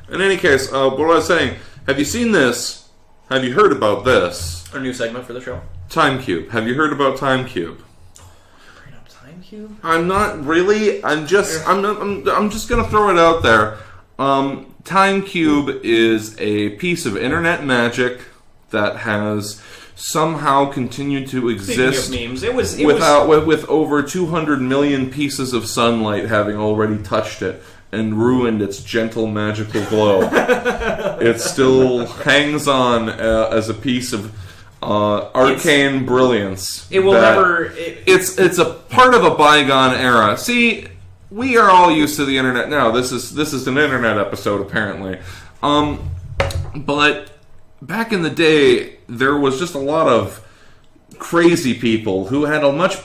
In any case, what I was saying, have you seen this? Have you heard about this? Our new segment for the show. Time Cube. Have you heard about Time Cube? Bring up Time Cube? I'm not really. I'm just gonna throw it out there. Time Cube is a piece of internet magic that has somehow continued to exist. Speaking of memes, with over 200 million pieces of sunlight having already touched it and ruined its gentle magical glow. It still hangs on as a piece of arcane brilliance. It will never. It's a part of a bygone era. See, we are all used to the internet now. This is an internet episode, apparently. But back in the day, there was just a lot of crazy people who had a much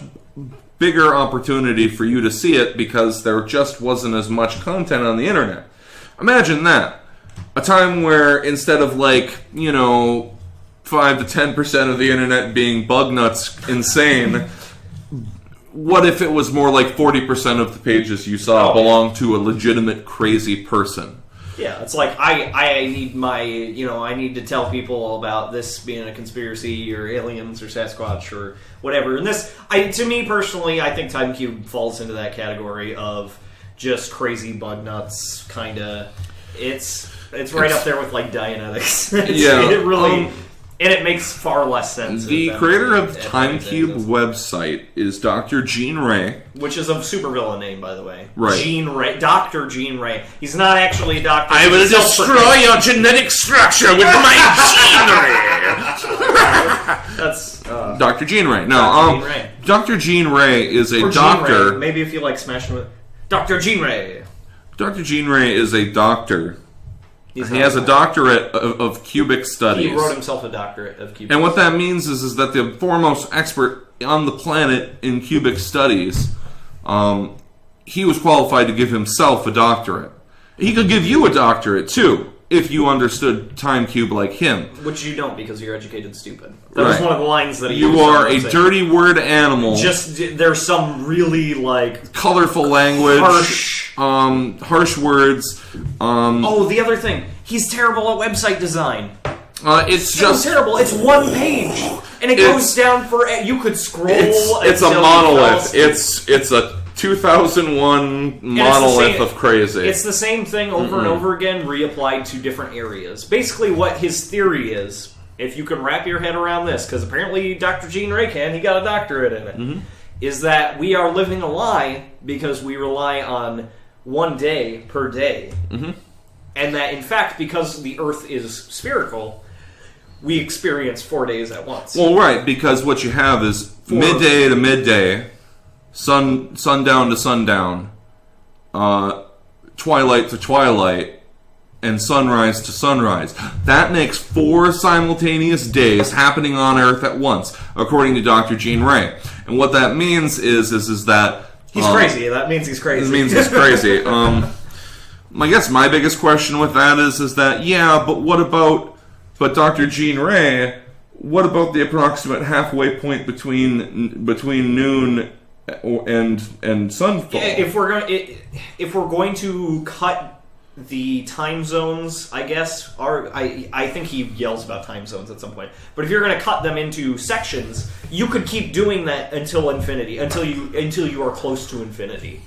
bigger opportunity for you to see it because there just wasn't as much content on the internet. Imagine that. A time where instead of 5 to 10% of the internet being bug nuts insane, what if it was more like 40% of the pages you saw belonged to a legitimate crazy person? Yeah, it's like I need I need to tell people about this being a conspiracy or aliens or Sasquatch or whatever. And to me personally, I think TimeCube falls into that category of just crazy bug nuts kind of. It's right up there with Dianetics. It really. And it makes far less sense. The creator of TimeCube website is Dr. J&TRE. Which is a supervillain name, by the way. Right. J&TRE. Dr. J&TRE. He's not actually a doctor. I will destroy your genetic structure with my J&TRE. That's... Dr. J&TRE. No, Dr. J&TRE is a doctor... Maybe if you like smashing with... Dr. J&TRE. Dr. J&TRE is a doctor. He has a doctorate of cubic studies. He wrote himself a doctorate of cubic studies. And what that means is that the foremost expert on the planet in cubic studies, he was qualified to give himself a doctorate. He could give you a doctorate, too, if you understood TimeCube like him. Which you don't, because you're educated stupid. That was one of the lines that he used. You are a dirty word animal. There's some really, colorful language. Harsh words. The other thing. He's terrible at website design. It's just terrible. It's one page. And it goes down for... You could scroll... It's a monolith. It's a 2001 monolith of crazy. It's the same thing over and over again, reapplied to different areas. Basically, what his theory is, if you can wrap your head around this, because apparently Dr. J&TRE can, he got a doctorate in it, is that we are living a lie because we rely on one day per day. And that, in fact, because the Earth is spherical, we experience 4 days at once. Well, right, because what you have is midday to midday, sundown to sundown, twilight to twilight, and sunrise to sunrise. That makes 4 simultaneous days happening on Earth at once, according to Dr. J&TRE. And what that means is that... He's crazy. That means he's crazy. It means he's crazy. I guess my biggest question with that is that, but Dr. J&TRE, what about the approximate halfway point between noon and sunfall? Yeah, if we're going to cut the time zones, I guess, I think he yells about time zones at some point. But if you're going to cut them into sections, you could keep doing that until infinity, until you are close to infinity.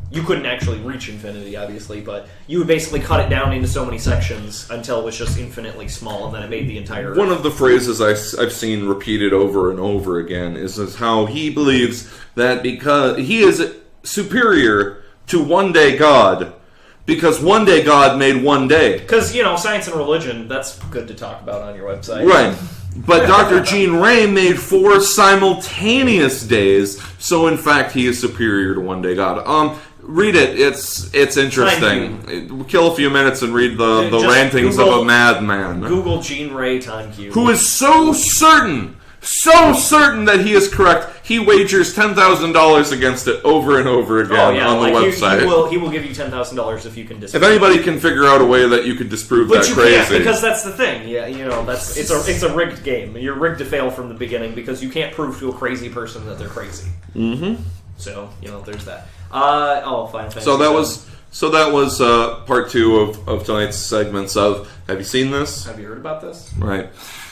You couldn't actually reach infinity, obviously, but you would basically cut it down into so many sections until it was just infinitely small, and then it made the entire... One of the phrases I've seen repeated over and over again is how he believes that because he is superior to one-day God, because one-day God made one day. Because, science and religion, that's good to talk about on your website. Right. But Dr. J&TRE made 4 simultaneous days, so in fact he is superior to one-day God. Read it. It's interesting. Kill a few minutes and read the rantings of a madman. Google J&TRE TimeCube. Who is so certain that he is correct, he wagers $10,000 against it over and over again on the website. He will give you $10,000 if you can disprove. If anybody can figure out a way that you could disprove that crazy. But you can't, because that's the thing. Yeah, it's a rigged game. You're rigged to fail from the beginning because you can't prove to a crazy person that they're crazy. So, there's that. Final Fantasy. So that was part 2 of tonight's segments of Have you seen this? Have you heard about this? Right.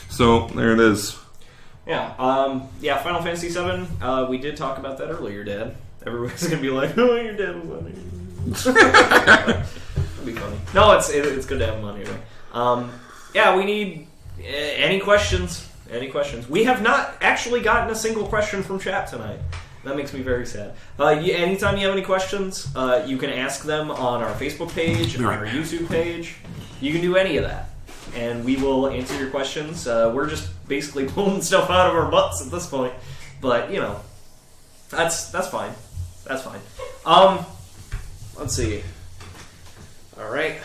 So there it is. Yeah. Final Fantasy VII. We did talk about that earlier, Dad. Everybody's gonna be like, "Oh, your dad was funny." It'll be funny. No, it's good to have him on anyway. We need any questions. Any questions? We have not actually gotten a single question from chat tonight. That makes me very sad. Anytime you have any questions, you can ask them on our Facebook page, on our YouTube page. You can do any of that. And we will answer your questions. We're just basically pulling stuff out of our butts at this point. But, that's fine. That's fine. Let's see. All right.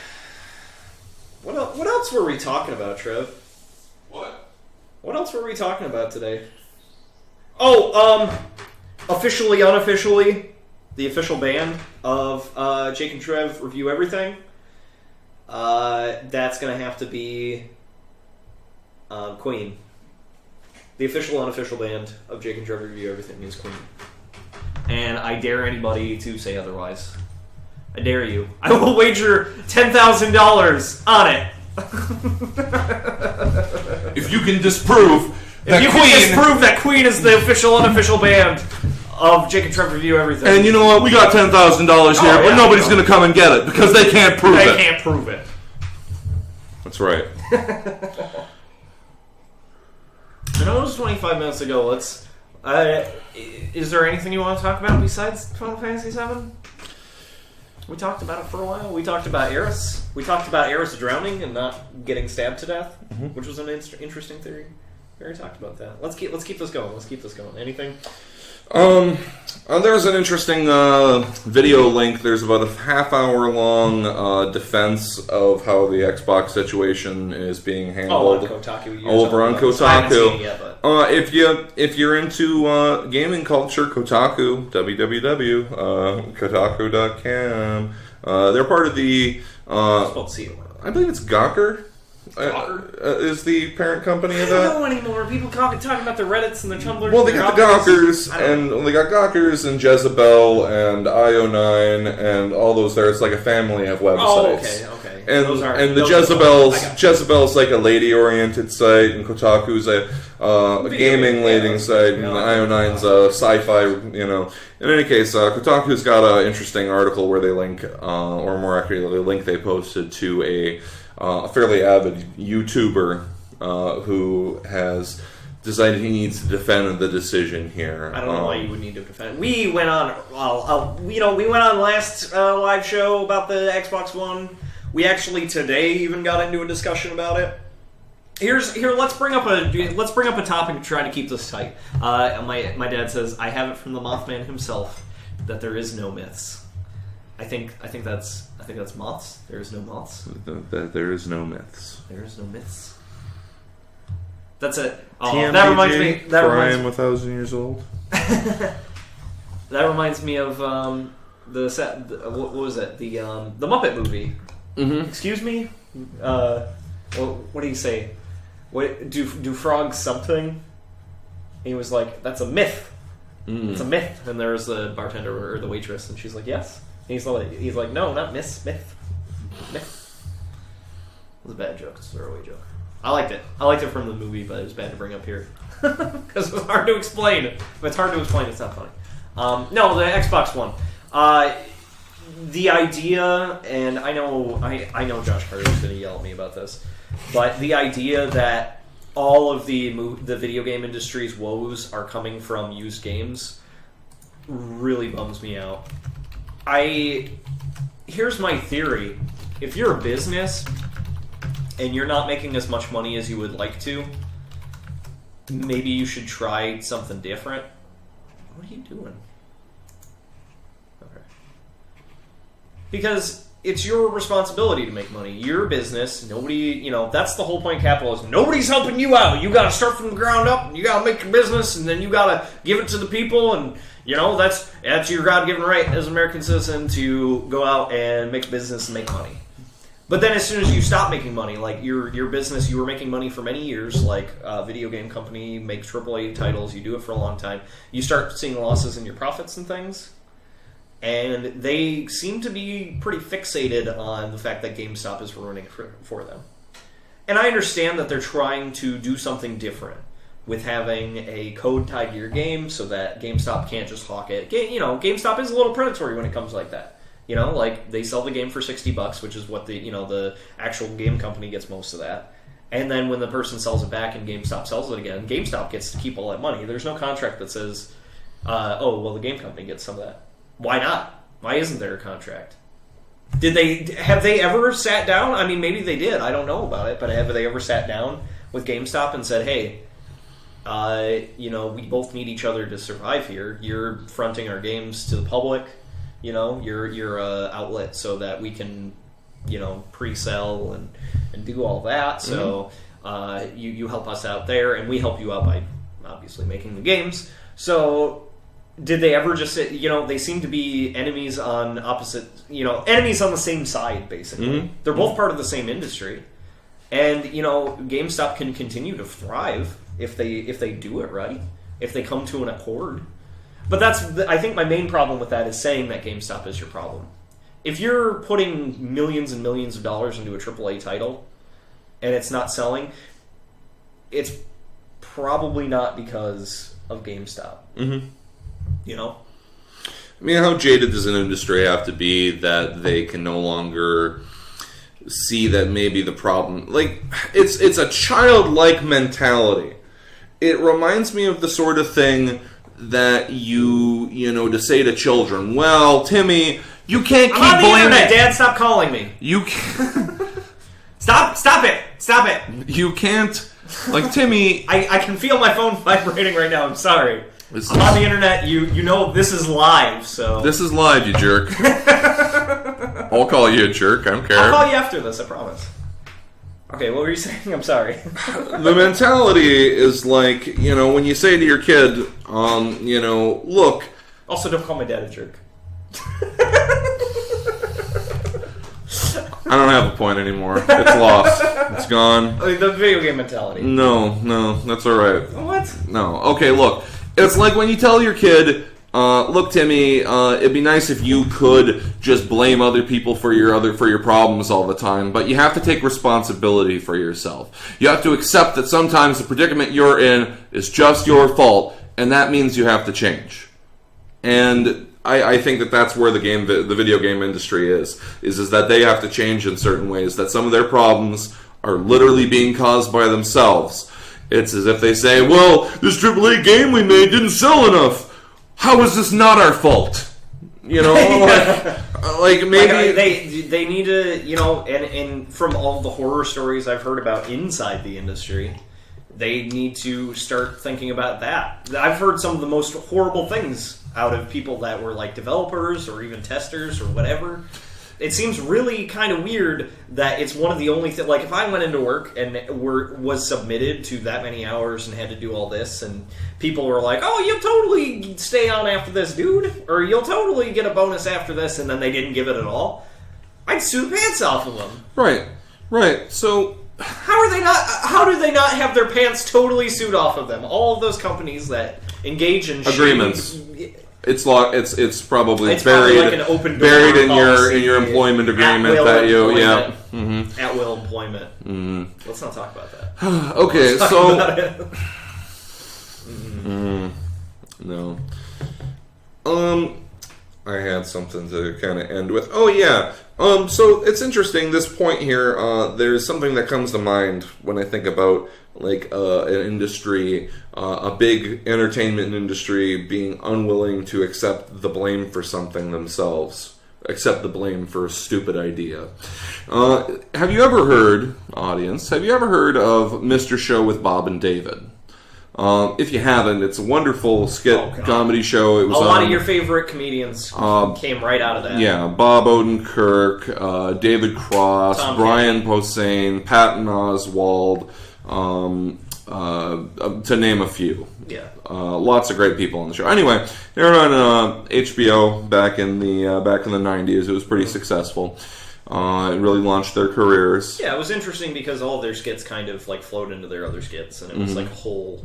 What else were we talking about, Trev? What else were we talking about today? Oh, officially, unofficially, the official band of Jake and Trev Review Everything. That's going to have to be Queen. The official, unofficial band of Jake and Trev Review Everything is Queen. And I dare anybody to say otherwise. I dare you. I will wager $10,000 on it. If you can disprove that Queen is the official, unofficial band of Jake and Trev Review Everything. And you know what? We got $10,000 here, but nobody's going to come and get it because they can't prove it. They can't prove it. That's right. I know it was 25 minutes ago. Let's. Is there anything you want to talk about besides Final Fantasy VII? We talked about it for a while. We talked about Eris. We talked about Eris drowning and not getting stabbed to death, which was an interesting theory. We already talked about that. Let's keep this going. Anything? There's an interesting video link. There's about a half-hour-long defense of how the Xbox situation is being handled. On Kotaku. Over on Kotaku. I haven't seen it yet, but. If you're into gaming culture, Kotaku, www.kotaku.com. They're part of the. I believe it's Gawker. Is the parent company of that? I don't know anymore. People talking about the Reddits and the Tumblrs. Well, they got the Gawkers, and they got Gawkers and Jezebel and IO9 and all those there. It's like a family of websites. Oh, okay. And the Jezebel's like a lady-oriented site, and Kotaku's a gaming-leading site, and IO9's a sci-fi, In any case, Kotaku's got an interesting article where they link, or more accurately, the link they posted to a fairly avid YouTuber who has decided he needs to defend the decision here. I don't know why you would need to defend. We went on, we went on last live show about the Xbox One. We actually today even got into a discussion about it. Let's bring up a topic to try to keep this tight. My dad says I have it from the Mothman himself that there is no myths. I think that's moths. There is no moths. There is no myths. There is no myths. That's it. TMDG, that reminds me. Crime 1,000 years old. That reminds me of the set. What was it? The Muppet movie. Mm-hmm. Excuse me. What do you say? What do frogs something? And he was like, "That's a myth. It's a myth." And there's the bartender or the waitress, and she's like, "Yes." And he's like, "No, not myth. Myth." It was a bad joke. It's a throwaway joke. I liked it. I liked it from the movie, but it was bad to bring up here because it was hard to explain. If it's hard to explain, it's not funny. No, the Xbox One. The idea, and I know Josh Carter's going to yell at me about this, but the idea that all of the video game industry's woes are coming from used games really bums me out. Here's my theory. If you're a business and you're not making as much money as you would like to, maybe you should try something different. What are you doing? Okay. Because it's your responsibility to make money. You're a business. Nobody, that's the whole point of capitalism. Nobody's helping you out. You got to start from the ground up. And you got to make your business, and then you got to give it to the people. And that's your God-given right as an American citizen to go out and make a business and make money. But then as soon as you stop making money, like your business, you were making money for many years, like a video game company makes AAA titles, you do it for a long time, you start seeing losses in your profits and things, and they seem to be pretty fixated on the fact that GameStop is ruining for them. And I understand that they're trying to do something different with having a code tied to your game so that GameStop can't just hawk it. GameStop is a little predatory when it comes like that. Like they sell the game for $60, which is what the actual game company gets most of that. And then when the person sells it back and GameStop sells it again, GameStop gets to keep all that money. There's no contract that says, the game company gets some of that. Why not? Why isn't there a contract? Have they ever sat down? I mean, maybe they did. I don't know about it, but have they ever sat down with GameStop and said, hey, we both need each other to survive here. You're fronting our games to the public. your outlet so that we can, pre-sell and do all that. So you help us out there, and we help you out by obviously making the games. So did they ever just say, they seem to be enemies on opposite, enemies on the same side, basically. Mm-hmm. They're both part of the same industry. And, GameStop can continue to thrive if they do it right, if they come to an accord. But I think my main problem with that is saying that GameStop is your problem. If you're putting millions and millions of dollars into a AAA title and it's not selling, it's probably not because of GameStop. Mm-hmm. I mean, how jaded does an industry have to be that they can no longer see that maybe the problem... Like, it's a childlike mentality. It reminds me of the sort of thing that to say to children, well, Timmy, you can't keep I'm on the blaming... internet, Dad, stop calling me. You can't... Stop it. You can't... Like, Timmy... I can feel my phone vibrating right now, I'm sorry. I'm on the internet, this is live, so... This is live, you jerk. I'll call you a jerk, I don't care. I'll call you after this, I promise. Okay, what were you saying? I'm sorry. The mentality is like, when you say to your kid, look... Also, don't call my dad a jerk. I don't have a point anymore. It's lost. It's gone. The video game mentality. No, that's alright. What? No. Okay, look. It's like when you tell your kid, look, Timmy, it'd be nice if you could just blame other people for your problems all the time, but you have to take responsibility for yourself. You have to accept that sometimes the predicament you're in is just your fault, and that means you have to change. And I think that that's where the video game industry is that they have to change in certain ways, that some of their problems are literally being caused by themselves. It's as if they say, well, this AAA game we made didn't sell enough. How is this not our fault? Like maybe... They need to, and from all the horror stories I've heard about inside the industry, they need to start thinking about that. I've heard some of the most horrible things out of people that were like developers or even testers or whatever. It seems really kind of weird that it's one of the only things... Like, if I went into work and was submitted to that many hours and had to do all this, and people were like, oh, you'll totally stay on after this, dude, or you'll totally get a bonus after this, and then they didn't give it at all, I'd sue the pants off of them. Right. So... How do they not have their pants totally sued off of them? All of those companies that engage in... Agreements. It's probably it's buried, like an open door buried in policy, your employment agreement that you at will employment. Mm-hmm. Let's not talk about that. Okay, so no. I had something to kind of end with. Oh yeah. So it's interesting. This point here. There's something that comes to mind when I think about like an industry, a big entertainment industry being unwilling to accept the blame for something themselves, accept the blame for a stupid idea. Have you ever heard, audience? Have you ever heard of Mr. Show with Bob and David? If you haven't, it's a wonderful skit comedy show. It was a lot of your favorite comedians came right out of that. Yeah, Bob Odenkirk, David Cross, Brian Posehn, Patton Oswalt, to name a few. Yeah, lots of great people on the show. Anyway, they were on HBO back in the 90s. It was pretty successful. It really launched their careers. Yeah, it was interesting because all of their skits kind of like flowed into their other skits, and it was like a whole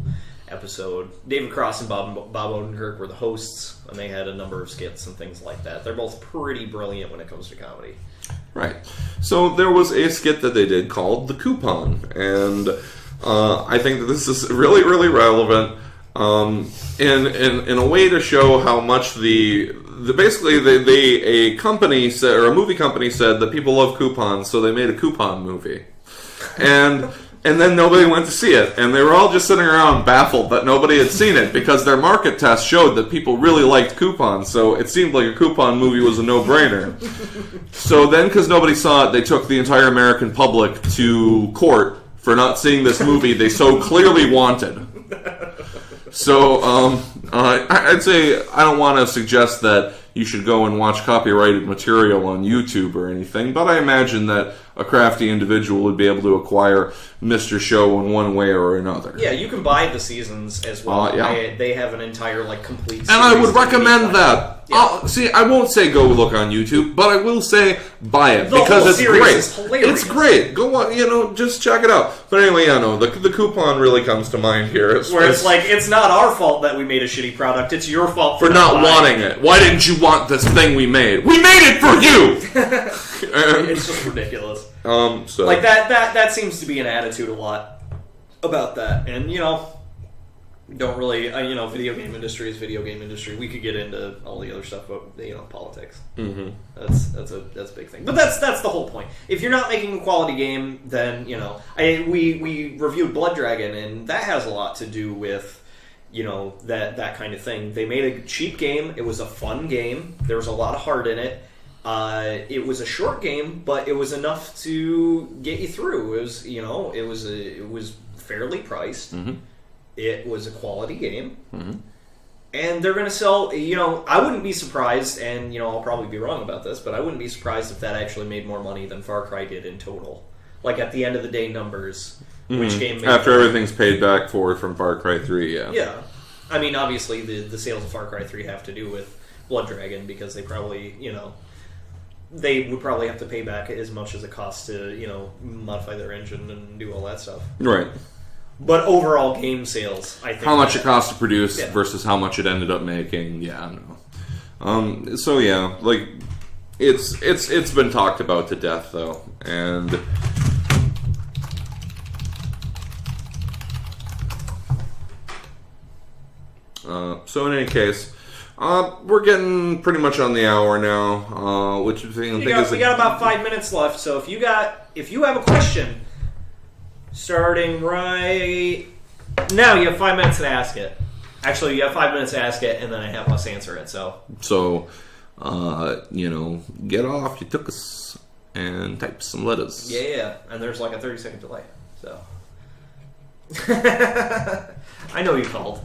episode. David Cross and Bob Odenkirk were the hosts, and they had a number of skits and things like that. They're both pretty brilliant when it comes to comedy. Right. So there was a skit that they did called The Coupon, and I think that this is really, really relevant in a way to show how much a company said, or a movie company said that people love coupons, so they made a coupon movie, and then nobody went to see it, and they were all just sitting around baffled that nobody had seen it because their market test showed that people really liked coupons, so it seemed like a coupon movie was a no-brainer. So then, because nobody saw it, they took the entire American public to court for not seeing this movie they so clearly wanted. So, I'd say I don't want to suggest that you should go and watch copyrighted material on YouTube or anything, but I imagine that a crafty individual would be able to acquire Mr. Show in one way or another. Yeah, you can buy the seasons as well. Yeah. They have an entire complete series. And I would recommend that. Yeah. See, I won't say go look on YouTube, but I will say buy it The because whole it's series great. is hilarious. It's great. Go on, just check it out. But anyway, the coupon really comes to mind here. Where it's like, it's not our fault that we made a shitty product. It's your fault for not wanting it. Why didn't you want this thing we made? We made it for you. It's just ridiculous. So like that seems to be an attitude a lot about that, and don't really video game industry is video game industry. We could get into all the other stuff about politics. Mm-hmm. That's a big thing, but that's the whole point. If you're not making a quality game, then we reviewed Blood Dragon, and that has a lot to do with that kind of thing. They made a cheap game. It was a fun game. There was a lot of heart in it. It was a short game, but it was enough to get you through. It was it was fairly priced. Mm-hmm. It was a quality game, mm-hmm. and they're going to sell. I wouldn't be surprised, and I'll probably be wrong about this, but I wouldn't be surprised if that actually made more money than Far Cry did in total. Like at the end of the day, numbers. Mm-hmm. Which game made after everything's paid back for from Far Cry 3? Yeah. Yeah, I mean, obviously the sales of Far Cry 3 have to do with Blood Dragon because they probably they would probably have to pay back as much as it costs to, modify their engine and do all that stuff. Right. But overall game sales, I think... How much it cost to produce versus how much it ended up making, no. So, yeah, like, it's been talked about to death, though. And... so, in any case... we're getting pretty much on the hour now, which I think is... We got about 5 minutes left, so if you have a question, starting right now, you have 5 minutes to ask it. Actually, you have 5 minutes to ask it, and then I have us answer it, so... So, get off your tuchus and type some letters. Yeah, and there's like a 30-second delay, so... I know you called.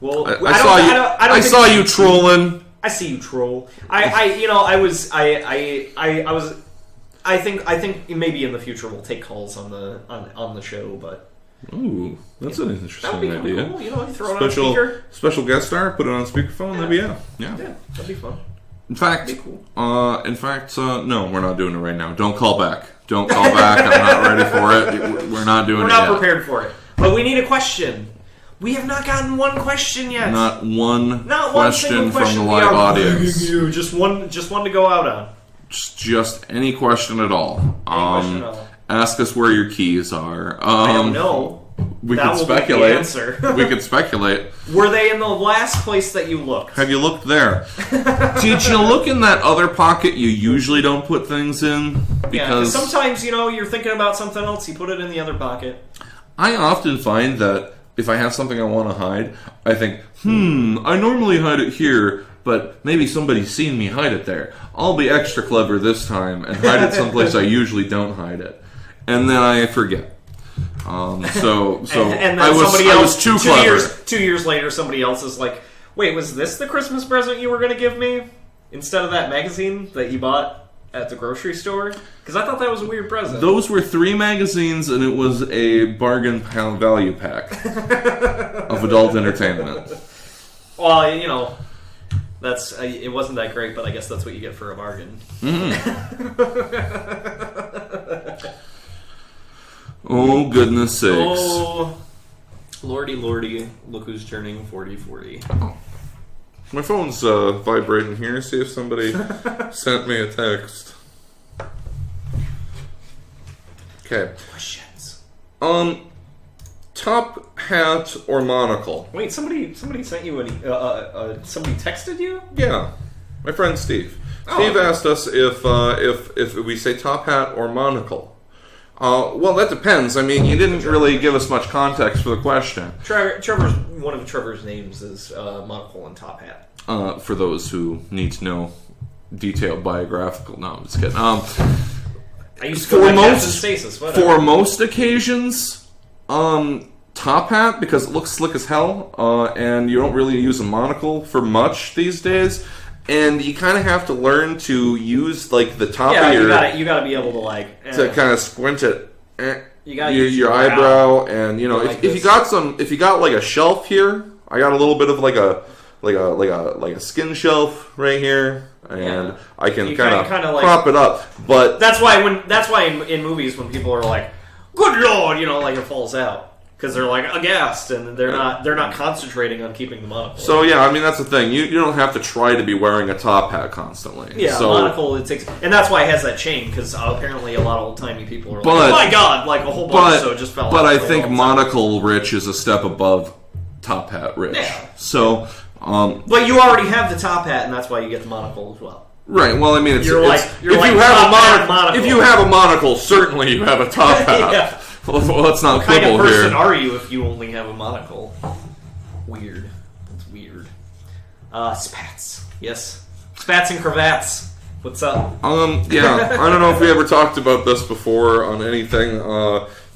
Well, I saw you trolling. I see you troll. I think maybe in the future we'll take calls on the show, but ooh, that's an interesting idea. Cool. You throw it on speaker. Special guest star, put it on speakerphone. Yeah, that'd be fun. In fact, no, we're not doing it right now. Don't call back. Don't call back. I'm not ready for it. We're not doing it. We're not prepared for it. But we need a question. We have not gotten one question yet. Not one question from the live audience. Just one to go out on. Just any question at all. Question at all. Ask us where your keys are. I don't know. We that could will speculate. Be the answer. We could speculate. Were they in the last place that you looked? Have you looked there? Did you look in that other pocket you usually don't put things in? Because sometimes, you're thinking about something else, you put it in the other pocket. I often find that if I have something I want to hide, I think, I normally hide it here, but maybe somebody's seen me hide it there. I'll be extra clever this time and hide it someplace I usually don't hide it. And then I forget. And then I was too clever. 2 years later, somebody else is like, wait, was this the Christmas present you were going to give me? Instead of that magazine that you bought at the grocery store? Because I thought that was a weird present. Those were 3 magazines, and it was a bargain value pack of adult entertainment. Well, that's it wasn't that great, but I guess that's what you get for a bargain. Mm-hmm. Oh, goodness sakes. Oh, lordy, look who's turning 40. Oh. My phone's vibrating here. See if somebody sent me a text. Okay. Questions. Top hat or monocle? Wait, somebody sent you somebody texted you? Yeah, my friend Steve. Steve asked us if we say top hat or monocle. Well, that depends. I mean, you didn't really give us much context for the question. One of Trevor's names is Monocle and Top Hat. For those who need to know detailed biographical... No, I'm just kidding. I used to go to Captain Stasis. For most occasions, Top Hat, because it looks slick as hell, and you don't really use a monocle for much these days. and you kind of have to learn to use like the top of your you gotta be able to like to kind of squint it. You gotta your, use your eyebrow, and you know if you got like a shelf here, I got a little bit of like a skin shelf right here, and I can kind of prop it up. But that's why in movies when people are like, "Good Lord," you know, like it falls out. Because they're like aghast and they're not concentrating on keeping the monocle. So yeah, I mean that's the thing. You don't have to try to be wearing a top hat constantly. Yeah, so, monocle it takes, and that's why it has that chain. Because apparently a lot of old timey people are like, "Oh my god!" Like a whole bunch so just fell out. But I think monocle rich is a step above top hat rich. Yeah. So, but you already have the top hat, and that's why you get the monocle as well. Right. Well, I mean, if you have a monocle, certainly you have a top hat. Yeah. Well, let's not quibble here. What kind of person here. are you if you only have a monocle? Weird. That's weird. Spats. Yes. Spats and cravats. What's up? Yeah. I don't know if we ever talked about this before on anything.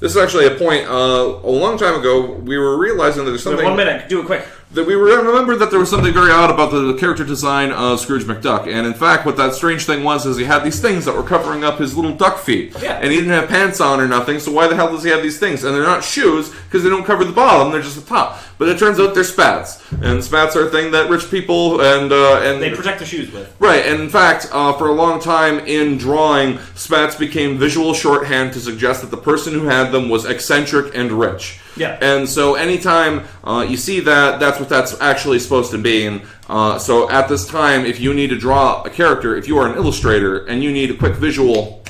This is actually a point. A long time ago, we were realizing that there's something. 1 minute. Do it quick. That we remembered that there was something very odd about the character design of Scrooge McDuck, and in fact, what that strange thing was is he had these things that were covering up his little duck feet, and he didn't have pants on or nothing. So why the hell does he have these things? And they're not shoes because they don't cover the bottom; they're just the top. But it turns out they're spats, and spats are a thing that rich people and they protect the shoes with. Right, and in fact, for a long time in drawing, spats became visual shorthand to suggest that the person who had them was eccentric and rich. Yeah. And so anytime you see that, that's what that's actually supposed to be. And so at this time, if you need to draw a character, if you are an illustrator and you need a quick visual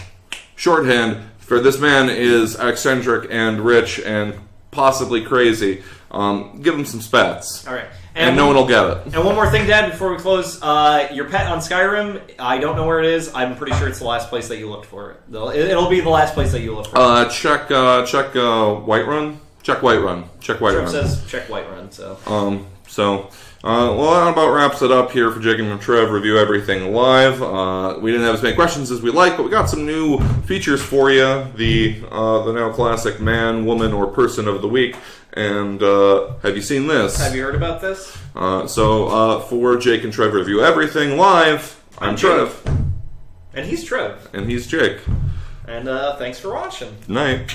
shorthand for this man is eccentric and rich and possibly crazy, give him some spats. All right. And no one will get it. And one more thing, Dad, before we close. Your pet on Skyrim, I don't know where it is. I'm pretty sure it's the last place that you looked for it. It'll be the last place that you look for it. Check Whiterun. Check Whiterun. Check Whiterun. It says check Whiterun, so. Well, that about wraps it up here for Jake and Trev Review Everything Live. We didn't have as many questions as we like, but we got some new features for you. The now classic man, woman, or person of the week. And have you seen this? Have you heard about this? For Jake and Trev Review Everything Live, I'm Trev. And he's Trev. And he's Jake. And thanks for watching. Night.